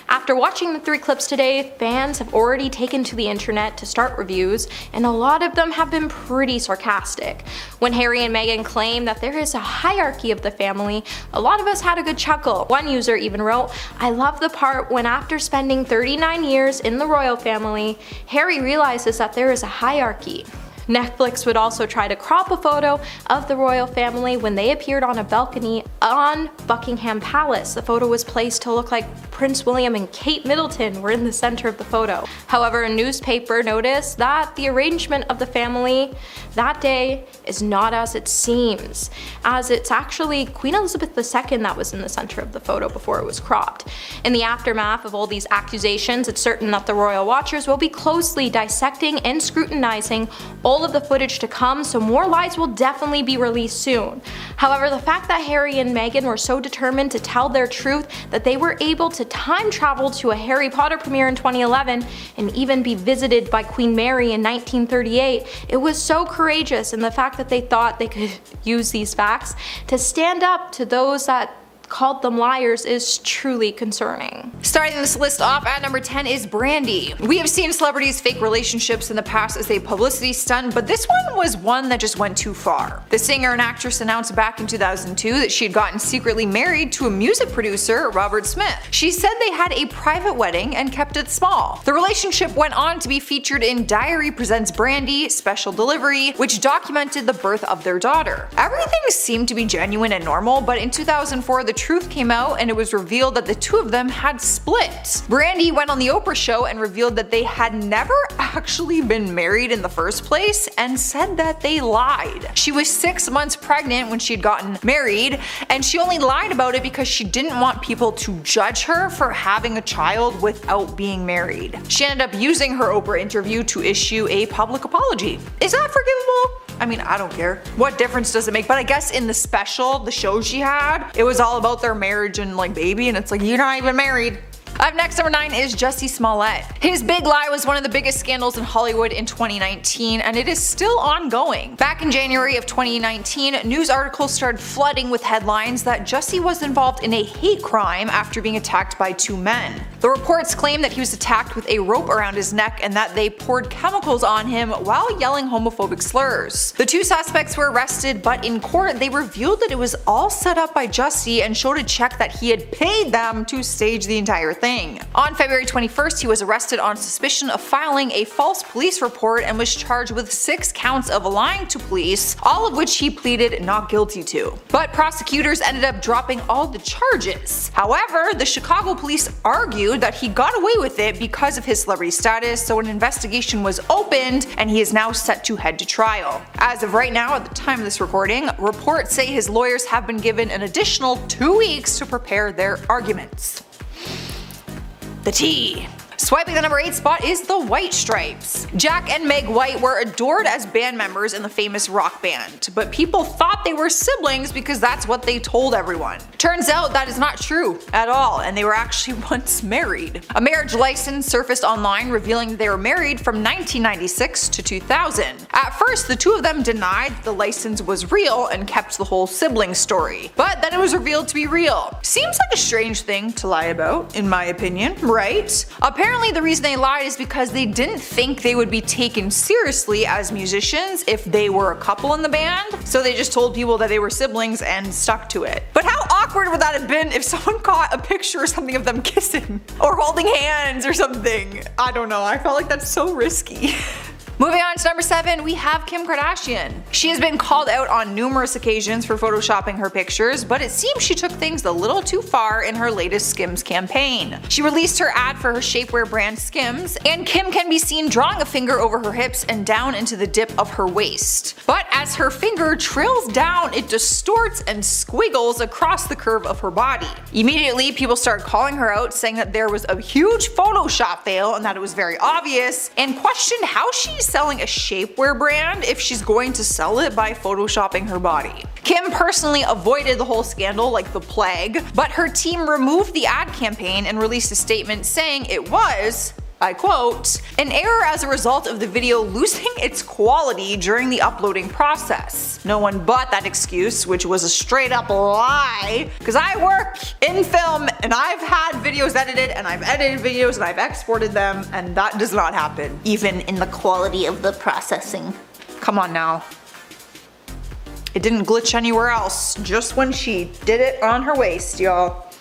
After watching the 3 clips today, fans have already taken to the internet to start reviews, and a lot of them have been pretty sarcastic. When Harry and Meghan claim that there is a hierarchy of the family, a lot of us had a good chuckle. One user even wrote, "I love the part when after spending 39 years in the royal family, Harry realizes that there is a hierarchy." Netflix would also try to crop a photo of the royal family when they appeared on a balcony on Buckingham Palace. The photo was placed to look like Prince William and Kate Middleton were in the center of the photo. However, a newspaper noticed that the arrangement of the family that day is not as it seems, as it's actually Queen Elizabeth II that was in the center of the photo before it was cropped. In the aftermath of all these accusations, it's certain that the royal watchers will be closely dissecting and scrutinizing all of the footage to come, so more lies will definitely be released soon. However, the fact that Harry and Meghan were so determined to tell their truth that they were able to time travel to a Harry Potter premiere in 2011 and even be visited by Queen Mary in 1938, it was so courageous, and the fact that they thought they could use these facts to stand up to those that called them liars is truly concerning. Starting this list off at number 10 is Brandy. We have seen celebrities fake relationships in the past as a publicity stunt, but this one was one that just went too far. The singer and actress announced back in 2002 that she had gotten secretly married to a music producer, Robert Smith. She said they had a private wedding and kept it small. The relationship went on to be featured in Diary Presents Brandy Special Delivery, which documented the birth of their daughter. Everything seemed to be genuine and normal, but in 2004 the truth came out and it was revealed that the two of them had split. Brandy went on the Oprah show and revealed that they had never actually been married in the first place and said that they lied. She was 6 months pregnant when she had gotten married, and she only lied about it because she didn't want people to judge her for having a child without being married. She ended up using her Oprah interview to issue a public apology. Is that forgivable? I mean, I don't care. What difference does it make? But I guess in the special, the show she had, it was all about their marriage and like baby, and it's like, you're not even married. Up next, number 9 is Jussie Smollett. His big lie was one of the biggest scandals in Hollywood in 2019, and it is still ongoing. Back in January of 2019, news articles started flooding with headlines that Jussie was involved in a hate crime after being attacked by 2 men. The reports claim that he was attacked with a rope around his neck and that they poured chemicals on him while yelling homophobic slurs. The 2 suspects were arrested, but in court they revealed that it was all set up by Jussie and showed a check that he had paid them to stage the entire thing. On February 21st, he was arrested on suspicion of filing a false police report and was charged with 6 counts of lying to police, all of which he pleaded not guilty to. But prosecutors ended up dropping all the charges. However, the Chicago police argued that he got away with it because of his celebrity status, so an investigation was opened and he is now set to head to trial. As of right now, at the time of this recording, reports say his lawyers have been given an additional 2 weeks to prepare their arguments. The tea. Swiping the number 8 spot is the White Stripes. Jack and Meg White were adored as band members in the famous rock band, but people thought they were siblings because that's what they told everyone. Turns out that is not true at all, and they were actually once married. A marriage license surfaced online revealing that they were married from 1996 to 2000. At first, the 2 of them denied the license was real and kept the whole sibling story, but then it was revealed to be real. Seems like a strange thing to lie about, in my opinion, right? Apparently the reason they lied is because they didn't think they would be taken seriously as musicians if they were a couple in the band, so they just told people that they were siblings and stuck to it. But how awkward would that have been if someone caught a picture or something of them kissing or holding hands or something? I don't know, I felt like that's so risky. Moving on to number 7, we have Kim Kardashian. She has been called out on numerous occasions for photoshopping her pictures, but it seems she took things a little too far in her latest Skims campaign. She released her ad for her shapewear brand Skims, and Kim can be seen drawing a finger over her hips and down into the dip of her waist. But as her finger trails down, it distorts and squiggles across the curve of her body. Immediately, people start calling her out, saying that there was a huge Photoshop fail and that it was very obvious, and questioned how she's selling a shapewear brand if she's going to sell it by photoshopping her body. Kim personally avoided the whole scandal like the plague, but her team removed the ad campaign and released a statement saying it was, I quote, an error as a result of the video losing its quality during the uploading process. No one bought that excuse, which was a straight up lie, because I work in film and I've had videos edited and I've edited videos and I've exported them, and that does not happen, even in the quality of the processing. Come on now. It didn't glitch anywhere else, just when she did it on her waist, y'all.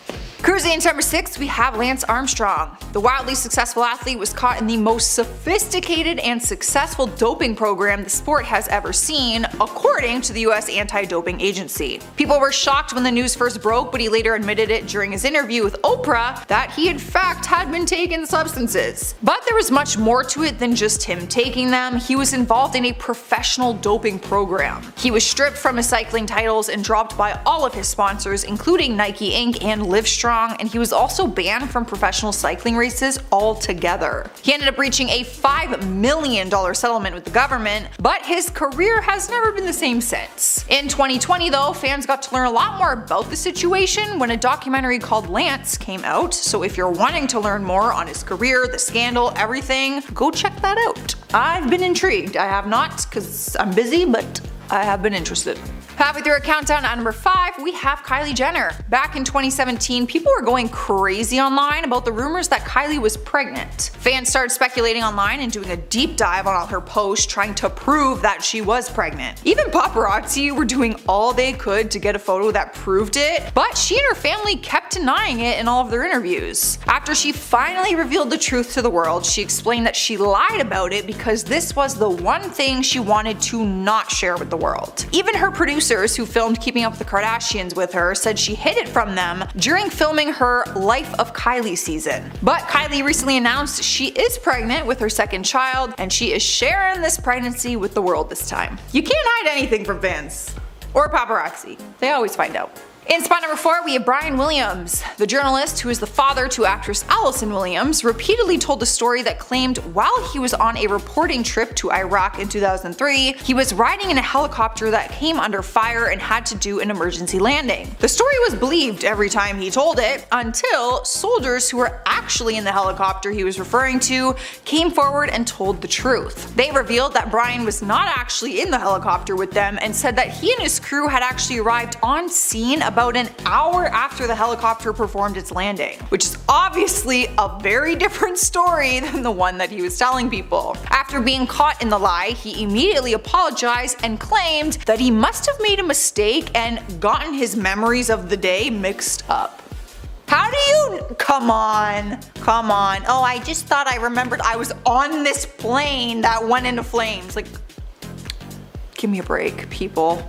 Cruising into number 6, we have Lance Armstrong. The wildly successful athlete was caught in the most sophisticated and successful doping program the sport has ever seen, according to the US Anti-Doping Agency. People were shocked when the news first broke, but he later admitted it during his interview with Oprah that he in fact had been taking substances. But there was much more to it than just him taking them. He was involved in a professional doping program. He was stripped from his cycling titles and dropped by all of his sponsors, including Nike Inc. and Livestrong, and he was also banned from professional cycling races altogether. He ended up reaching a $5 million settlement with the government, but his career has never been the same since. In 2020 though, fans got to learn a lot more about the situation when a documentary called Lance came out, so if you're wanting to learn more on his career, the scandal, everything, go check that out. I've been intrigued. I have not, because I'm busy, but I have been interested. Halfway through our countdown at number 5, we have Kylie Jenner. Back in 2017, people were going crazy online about the rumors that Kylie was pregnant. Fans started speculating online and doing a deep dive on all her posts trying to prove that she was pregnant. Even paparazzi were doing all they could to get a photo that proved it, but she and her family kept denying it in all of their interviews. After she finally revealed the truth to the world, she explained that she lied about it because this was the one thing she wanted to not share with the world. Even her producers who filmed Keeping Up with the Kardashians with her said she hid it from them during filming her Life of Kylie season. But Kylie recently announced she is pregnant with her second child, and she is sharing this pregnancy with the world this time. You can't hide anything from fans. Or paparazzi. They always find out. In spot number 4, we have Brian Williams. The journalist, who is the father to actress Allison Williams, repeatedly told a story that claimed while he was on a reporting trip to Iraq in 2003, he was riding in a helicopter that came under fire and had to do an emergency landing. The story was believed every time he told it, until soldiers who were actually in the helicopter he was referring to came forward and told the truth. They revealed that Brian was not actually in the helicopter with them and said that he and his crew had actually arrived on scene about an hour after the helicopter performed its landing, which is obviously a very different story than the one that he was telling people. After being caught in the lie, he immediately apologized and claimed that he must have made a mistake and gotten his memories of the day mixed up. How do you? Come on. Oh, I just thought I remembered I was on this plane that went into flames. Like, give me a break, people.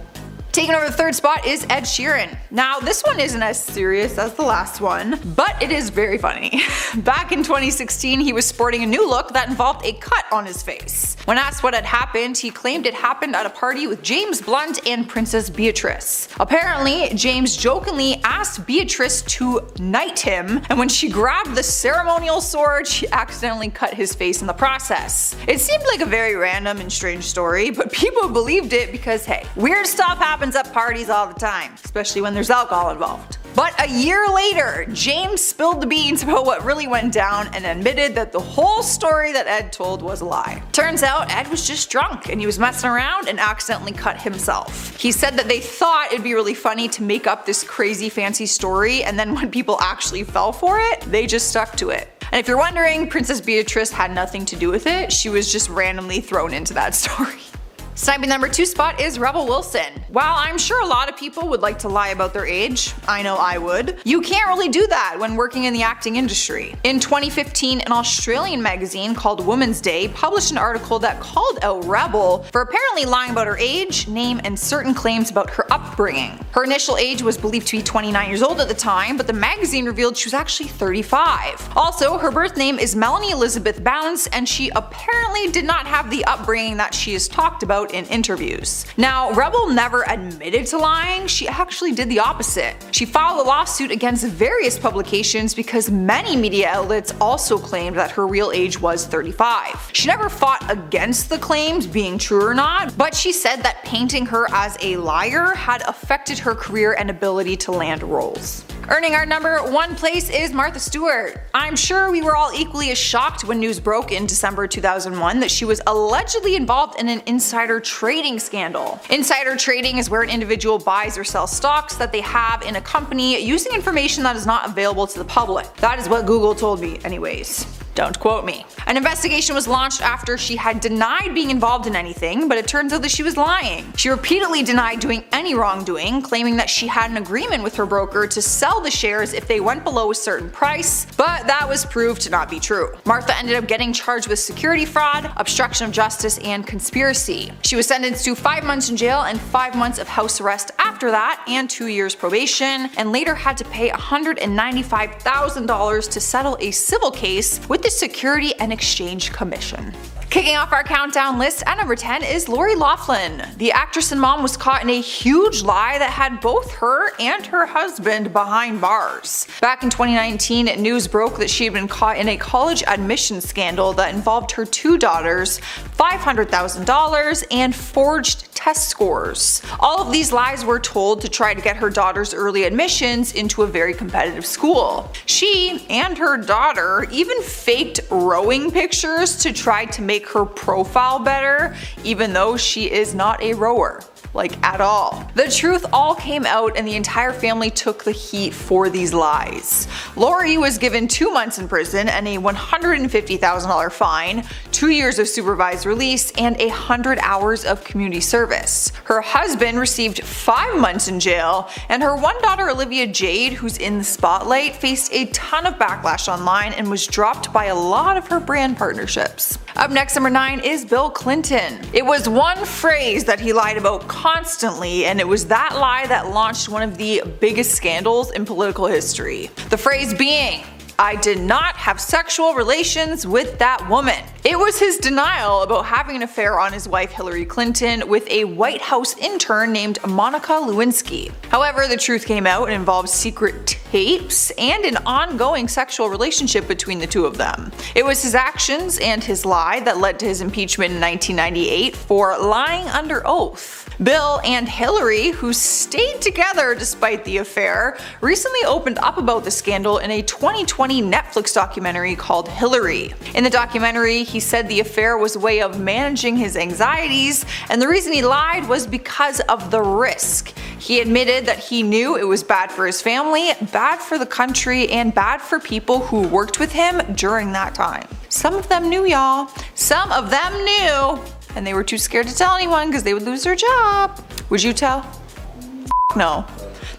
Taking over the 3rd spot is Ed Sheeran. Now, this one isn't as serious as the last one, but it is very funny. Back in 2016, he was sporting a new look that involved a cut on his face. When asked what had happened, he claimed it happened at a party with James Blunt and Princess Beatrice. Apparently, James jokingly asked Beatrice to knight him, and when she grabbed the ceremonial sword, she accidentally cut his face in the process. It seemed like a very random and strange story, but people believed it because, hey, weird stuff happens at parties all the time, especially when there's alcohol involved. But a year later, James spilled the beans about what really went down and admitted that the whole story that Ed told was a lie. Turns out Ed was just drunk and he was messing around and accidentally cut himself. He said that they thought it'd be really funny to make up this crazy fancy story, and then when people actually fell for it, they just stuck to it. And if you're wondering, Princess Beatrice had nothing to do with it, she was just randomly thrown into that story. Sniping number 2 spot is Rebel Wilson. While I'm sure a lot of people would like to lie about their age, I know I would, you can't really do that when working in the acting industry. In 2015, an Australian magazine called Women's Day published an article that called out Rebel for apparently lying about her age, name, and certain claims about her upbringing. Her initial age was believed to be 29 years old at the time, but the magazine revealed she was actually 35. Also, her birth name is Melanie Elizabeth Bounce, and she apparently did not have the upbringing that she has talked about in interviews. Now, Rebel never admitted to lying, she actually did the opposite. She filed a lawsuit against various publications because many media outlets also claimed that her real age was 35. She never fought against the claims being true or not, but she said that painting her as a liar had affected her career and ability to land roles. Earning our number 1 place is Martha Stewart. I'm sure we were all equally as shocked when news broke in December 2001 that she was allegedly involved in an insider trading scandal. Insider trading is where an individual buys or sells stocks that they have in a company using information that is not available to the public. That is what Google told me anyways. Don't quote me. An investigation was launched after she had denied being involved in anything, but it turns out that she was lying. She repeatedly denied doing any wrongdoing, claiming that she had an agreement with her broker to sell the shares if they went below a certain price, but that was proved to not be true. Martha ended up getting charged with security fraud, obstruction of justice, and conspiracy. She was sentenced to 5 months in jail and 5 months of house arrest after that, and 2 years probation, and later had to pay $195,000 to settle a civil case with the Security and Exchange Commission. Kicking off our countdown list at number 10 is Lori Loughlin. The actress and mom was caught in a huge lie that had both her and her husband behind bars. Back in 2019, news broke that she had been caught in a college admission scandal that involved her 2 daughters, $500,000, and forged test scores. All of these lies were told to try to get her daughter's early admissions into a very competitive school. She and her daughter even faked rowing pictures to try to make her profile better, even though she is not a rower. Like, at all. The truth all came out and the entire family took the heat for these lies. Lori was given 2 months in prison and a $150,000 fine, 2 years of supervised release, and 100 hours of community service. Her husband received 5 months in jail, and her one daughter Olivia Jade, who's in the spotlight, faced a ton of backlash online and was dropped by a lot of her brand partnerships. Up next, number 9 is Bill Clinton. It was one phrase that he lied about constantly, and it was that lie that launched one of the biggest scandals in political history. The phrase being, "I did not have sexual relations with that woman." It was his denial about having an affair on his wife Hillary Clinton with a White House intern named Monica Lewinsky. However, the truth came out and involved secret tapes and an ongoing sexual relationship between the two of them. It was his actions and his lie that led to his impeachment in 1998 for lying under oath. Bill and Hillary, who stayed together despite the affair, recently opened up about the scandal in a 2020 Netflix documentary called Hillary. In the documentary, he said the affair was a way of managing his anxieties, and the reason he lied was because of the risk. He admitted that he knew it was bad for his family, bad for the country, and bad for people who worked with him during that time. Some of them knew, y'all. Some of them knew, and they were too scared to tell anyone because they would lose their job. Would you tell? No.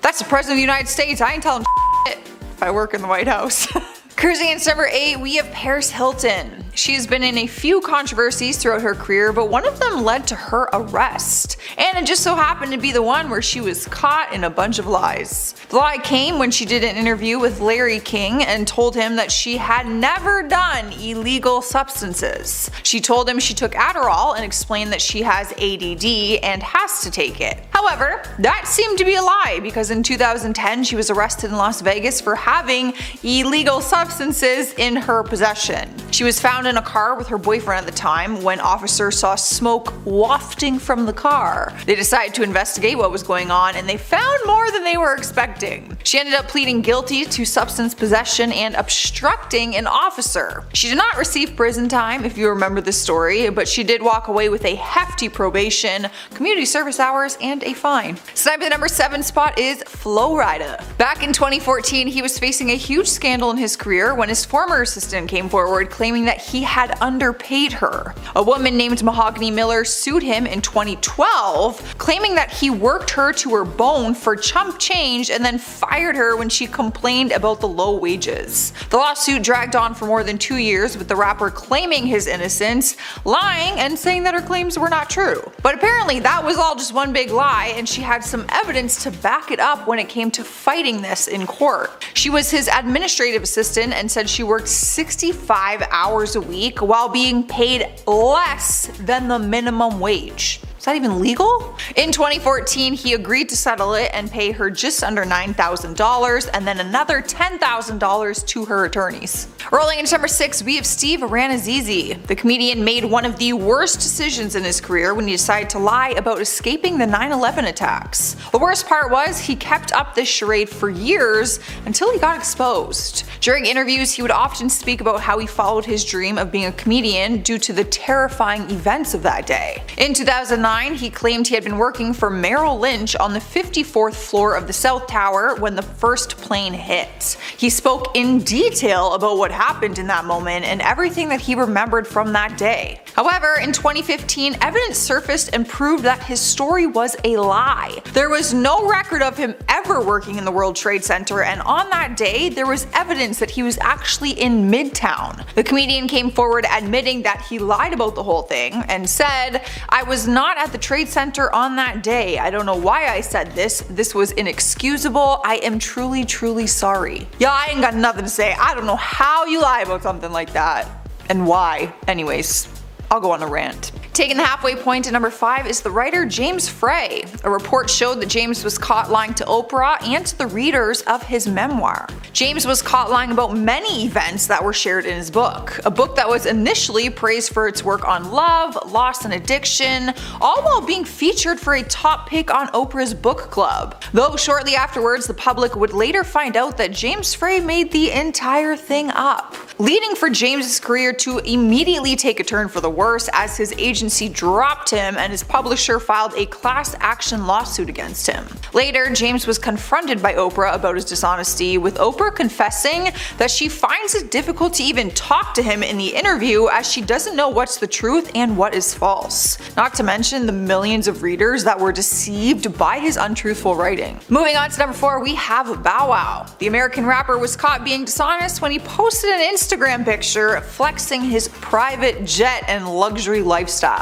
That's the President of the United States. I ain't telling shit if I work in the White House. Cruising in number 8, we have Paris Hilton. She has been in a few controversies throughout her career, but one of them led to her arrest. And it just so happened to be the one where she was caught in a bunch of lies. The lie came when she did an interview with Larry King and told him that she had never done illegal substances. She told him she took Adderall and explained that she has ADD and has to take it. However, that seemed to be a lie because in 2010 she was arrested in Las Vegas for having illegal substances in her possession. She was found in a car with her boyfriend at the time when officers saw smoke wafting from the car. They decided to investigate what was going on and they found more than they were expecting. She ended up pleading guilty to substance possession and obstructing an officer. She did not receive prison time, if you remember the story, but she did walk away with a hefty probation, community service hours, and a fine. Sniping the number 7 spot is Flo Rida. Back in 2014, he was facing a huge scandal in his career when his former assistant came forward claiming that he had underpaid her. A woman named Mahogany Miller sued him in 2012, claiming that he worked her to her bone for chump change and then fired her when she complained about the low wages. The lawsuit dragged on for more than 2 years, with the rapper claiming his innocence, lying and saying that her claims were not true. But apparently that was all just one big lie, and she had some evidence to back it up when it came to fighting this in court. She was his administrative assistant and said she worked 65 hours a week while being paid less than the minimum wage. Is that even legal? In 2014, he agreed to settle it and pay her just under $9,000 and then another $10,000 to her attorneys. Rolling into number 6, we have Steve Ranazizi. The comedian made one of the worst decisions in his career when he decided to lie about escaping the 9/11 attacks. The worst part was he kept up this charade for years until he got exposed. During interviews, he would often speak about how he followed his dream of being a comedian due to the terrifying events of that day. In 2009, 2009, he claimed he had been working for Merrill Lynch on the 54th floor of the South Tower when the first plane hit. He spoke in detail about what happened in that moment and everything that he remembered from that day. However, in 2015, evidence surfaced and proved that his story was a lie. There was no record of him ever working in the World Trade Center, and on that day, there was evidence that he was actually in Midtown. The comedian came forward admitting that he lied about the whole thing and said, "I was not at the Trade Center on that day. I don't know why I said this. This was inexcusable. I am truly, truly sorry." Yeah, I ain't got nothing to say. I don't know how you lie about something like that. And why. Anyways, I'll go on a rant. Taking the halfway point to number 5 is the writer James Frey. A report showed that James was caught lying to Oprah and to the readers of his memoir. James was caught lying about many events that were shared in his book. A book that was initially praised for its work on love, loss and addiction, all while being featured for a top pick on Oprah's book club. Though shortly afterwards the public would later find out that James Frey made the entire thing up, leading for James's career to immediately take a turn for the worse as his agency dropped him and his publisher filed a class action lawsuit against him. Later, James was confronted by Oprah about his dishonesty, with Oprah confessing that she finds it difficult to even talk to him in the interview as she doesn't know what's the truth and what is false. Not to mention the millions of readers that were deceived by his untruthful writing. Moving on to number 4, we have Bow Wow. The American rapper was caught being dishonest when he posted an Instagram picture flexing his private jet and luxury lifestyle.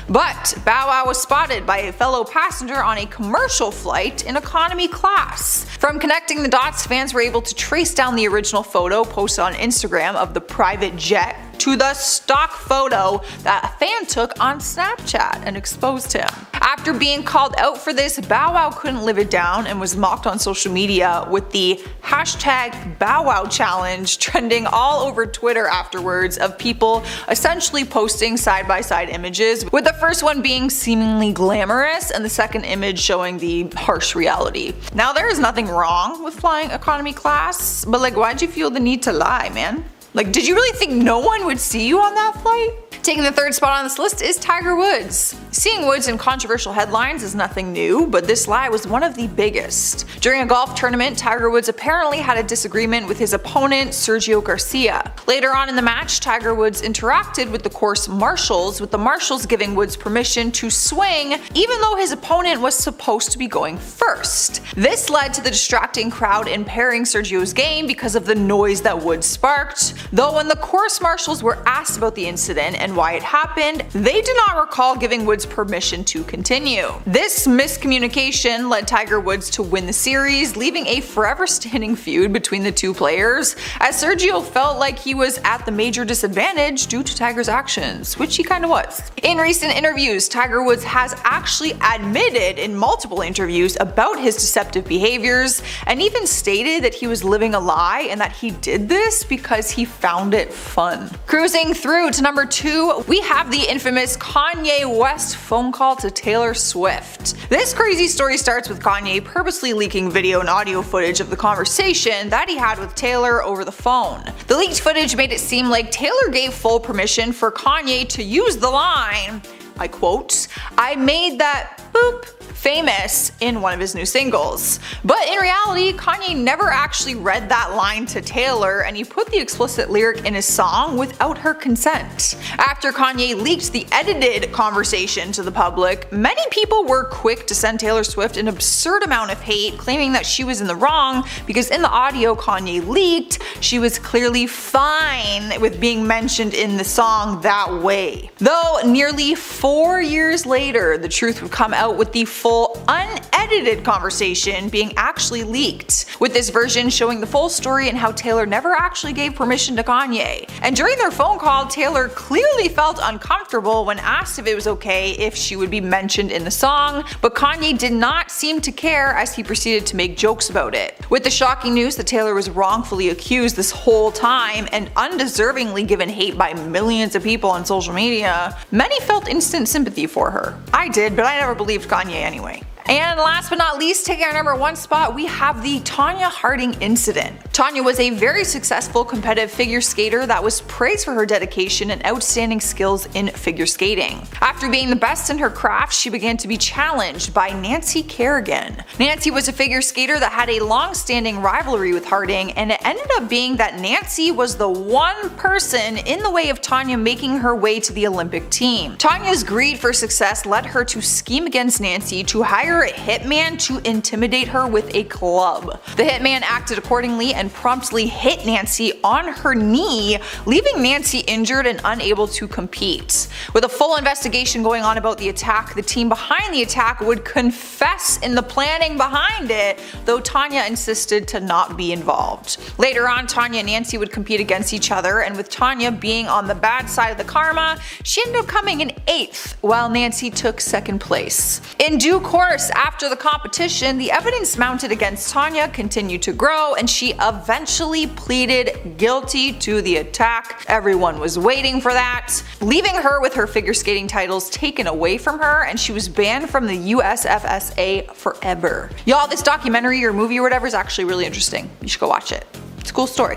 But Bow Wow was spotted by a fellow passenger on a commercial flight in economy class. From connecting the dots, fans were able to trace down the original photo posted on Instagram of the private jet to the stock photo that a fan took on Snapchat and exposed him. After being called out for this, Bow Wow couldn't live it down and was mocked on social media, with the hashtag Bow Wow challenge trending all over Twitter afterwards, of people essentially posting side-by-side images, with the first one being seemingly glamorous and the second image showing the harsh reality. Now, there is nothing wrong with flying economy class, but like, why'd you feel the need to lie, man? Like, did you really think no one would see you on that flight? Taking the third spot on this list is Tiger Woods. Seeing Woods in controversial headlines is nothing new, but this lie was one of the biggest. During a golf tournament, Tiger Woods apparently had a disagreement with his opponent, Sergio Garcia. Later on in the match, Tiger Woods interacted with the course marshals, with the marshals giving Woods permission to swing, even though his opponent was supposed to be going first. This led to the distracting crowd impairing Sergio's game because of the noise that Woods sparked, though when the course marshals were asked about the incident and why it happened, they did not recall giving Woods permission to continue. This miscommunication led Tiger Woods to win the series, leaving a forever standing feud between the two players, as Sergio felt like he was at the major disadvantage due to Tiger's actions, which he kinda was. In recent interviews, Tiger Woods has actually admitted in multiple interviews about his deceptive behaviors, and even stated that he was living a lie and that he did this because he found it fun. Cruising through to number 2, we have the infamous Kanye West phone call to Taylor Swift. This crazy story starts with Kanye purposely leaking video and audio footage of the conversation that he had with Taylor over the phone. The leaked footage made it seem like Taylor gave full permission for Kanye to use the line, I quote, "I made that boop famous" in one of his new singles. But in reality, Kanye never actually read that line to Taylor, and he put the explicit lyric in his song without her consent. After Kanye leaked the edited conversation to the public, many people were quick to send Taylor Swift an absurd amount of hate, claiming that she was in the wrong because in the audio Kanye leaked, she was clearly fine with being mentioned in the song that way. Though nearly 4 years later, the truth would come out, with the full unedited conversation being actually leaked, with this version showing the full story and how Taylor never actually gave permission to Kanye. And during their phone call, Taylor clearly felt uncomfortable when asked if it was okay if she would be mentioned in the song, but Kanye did not seem to care as he proceeded to make jokes about it. With the shocking news that Taylor was wrongfully accused this whole time and undeservingly given hate by millions of people on social media, many felt instant sympathy for her. I did, but I never believed Kanye anyway. And last but not least, taking our number 1 spot, we have the Tonya Harding incident. Tonya was a very successful competitive figure skater that was praised for her dedication and outstanding skills in figure skating. After being the best in her craft, she began to be challenged by Nancy Kerrigan. Nancy was a figure skater that had a long-standing rivalry with Harding, and it ended up being that Nancy was the one person in the way of Tonya making her way to the Olympic team. Tonya's greed for success led her to scheme against Nancy to hire a hitman to intimidate her with a club. The hitman acted accordingly and promptly hit Nancy on her knee, leaving Nancy injured and unable to compete. With a full investigation going on about the attack, the team behind the attack would confess in the planning behind it, though Tonya insisted to not be involved. Later on, Tonya and Nancy would compete against each other, and with Tonya being on the bad side of the karma, she ended up coming in 8th, while Nancy took 2nd place. In due course, after the competition, the evidence mounted against Tonya continued to grow, and she eventually pleaded guilty to the attack. Everyone was waiting for that, leaving her with her figure skating titles taken away from her, and she was banned from the USFSA forever. Y'all, this documentary or movie or whatever is actually really interesting. You should go watch it. It's a cool story.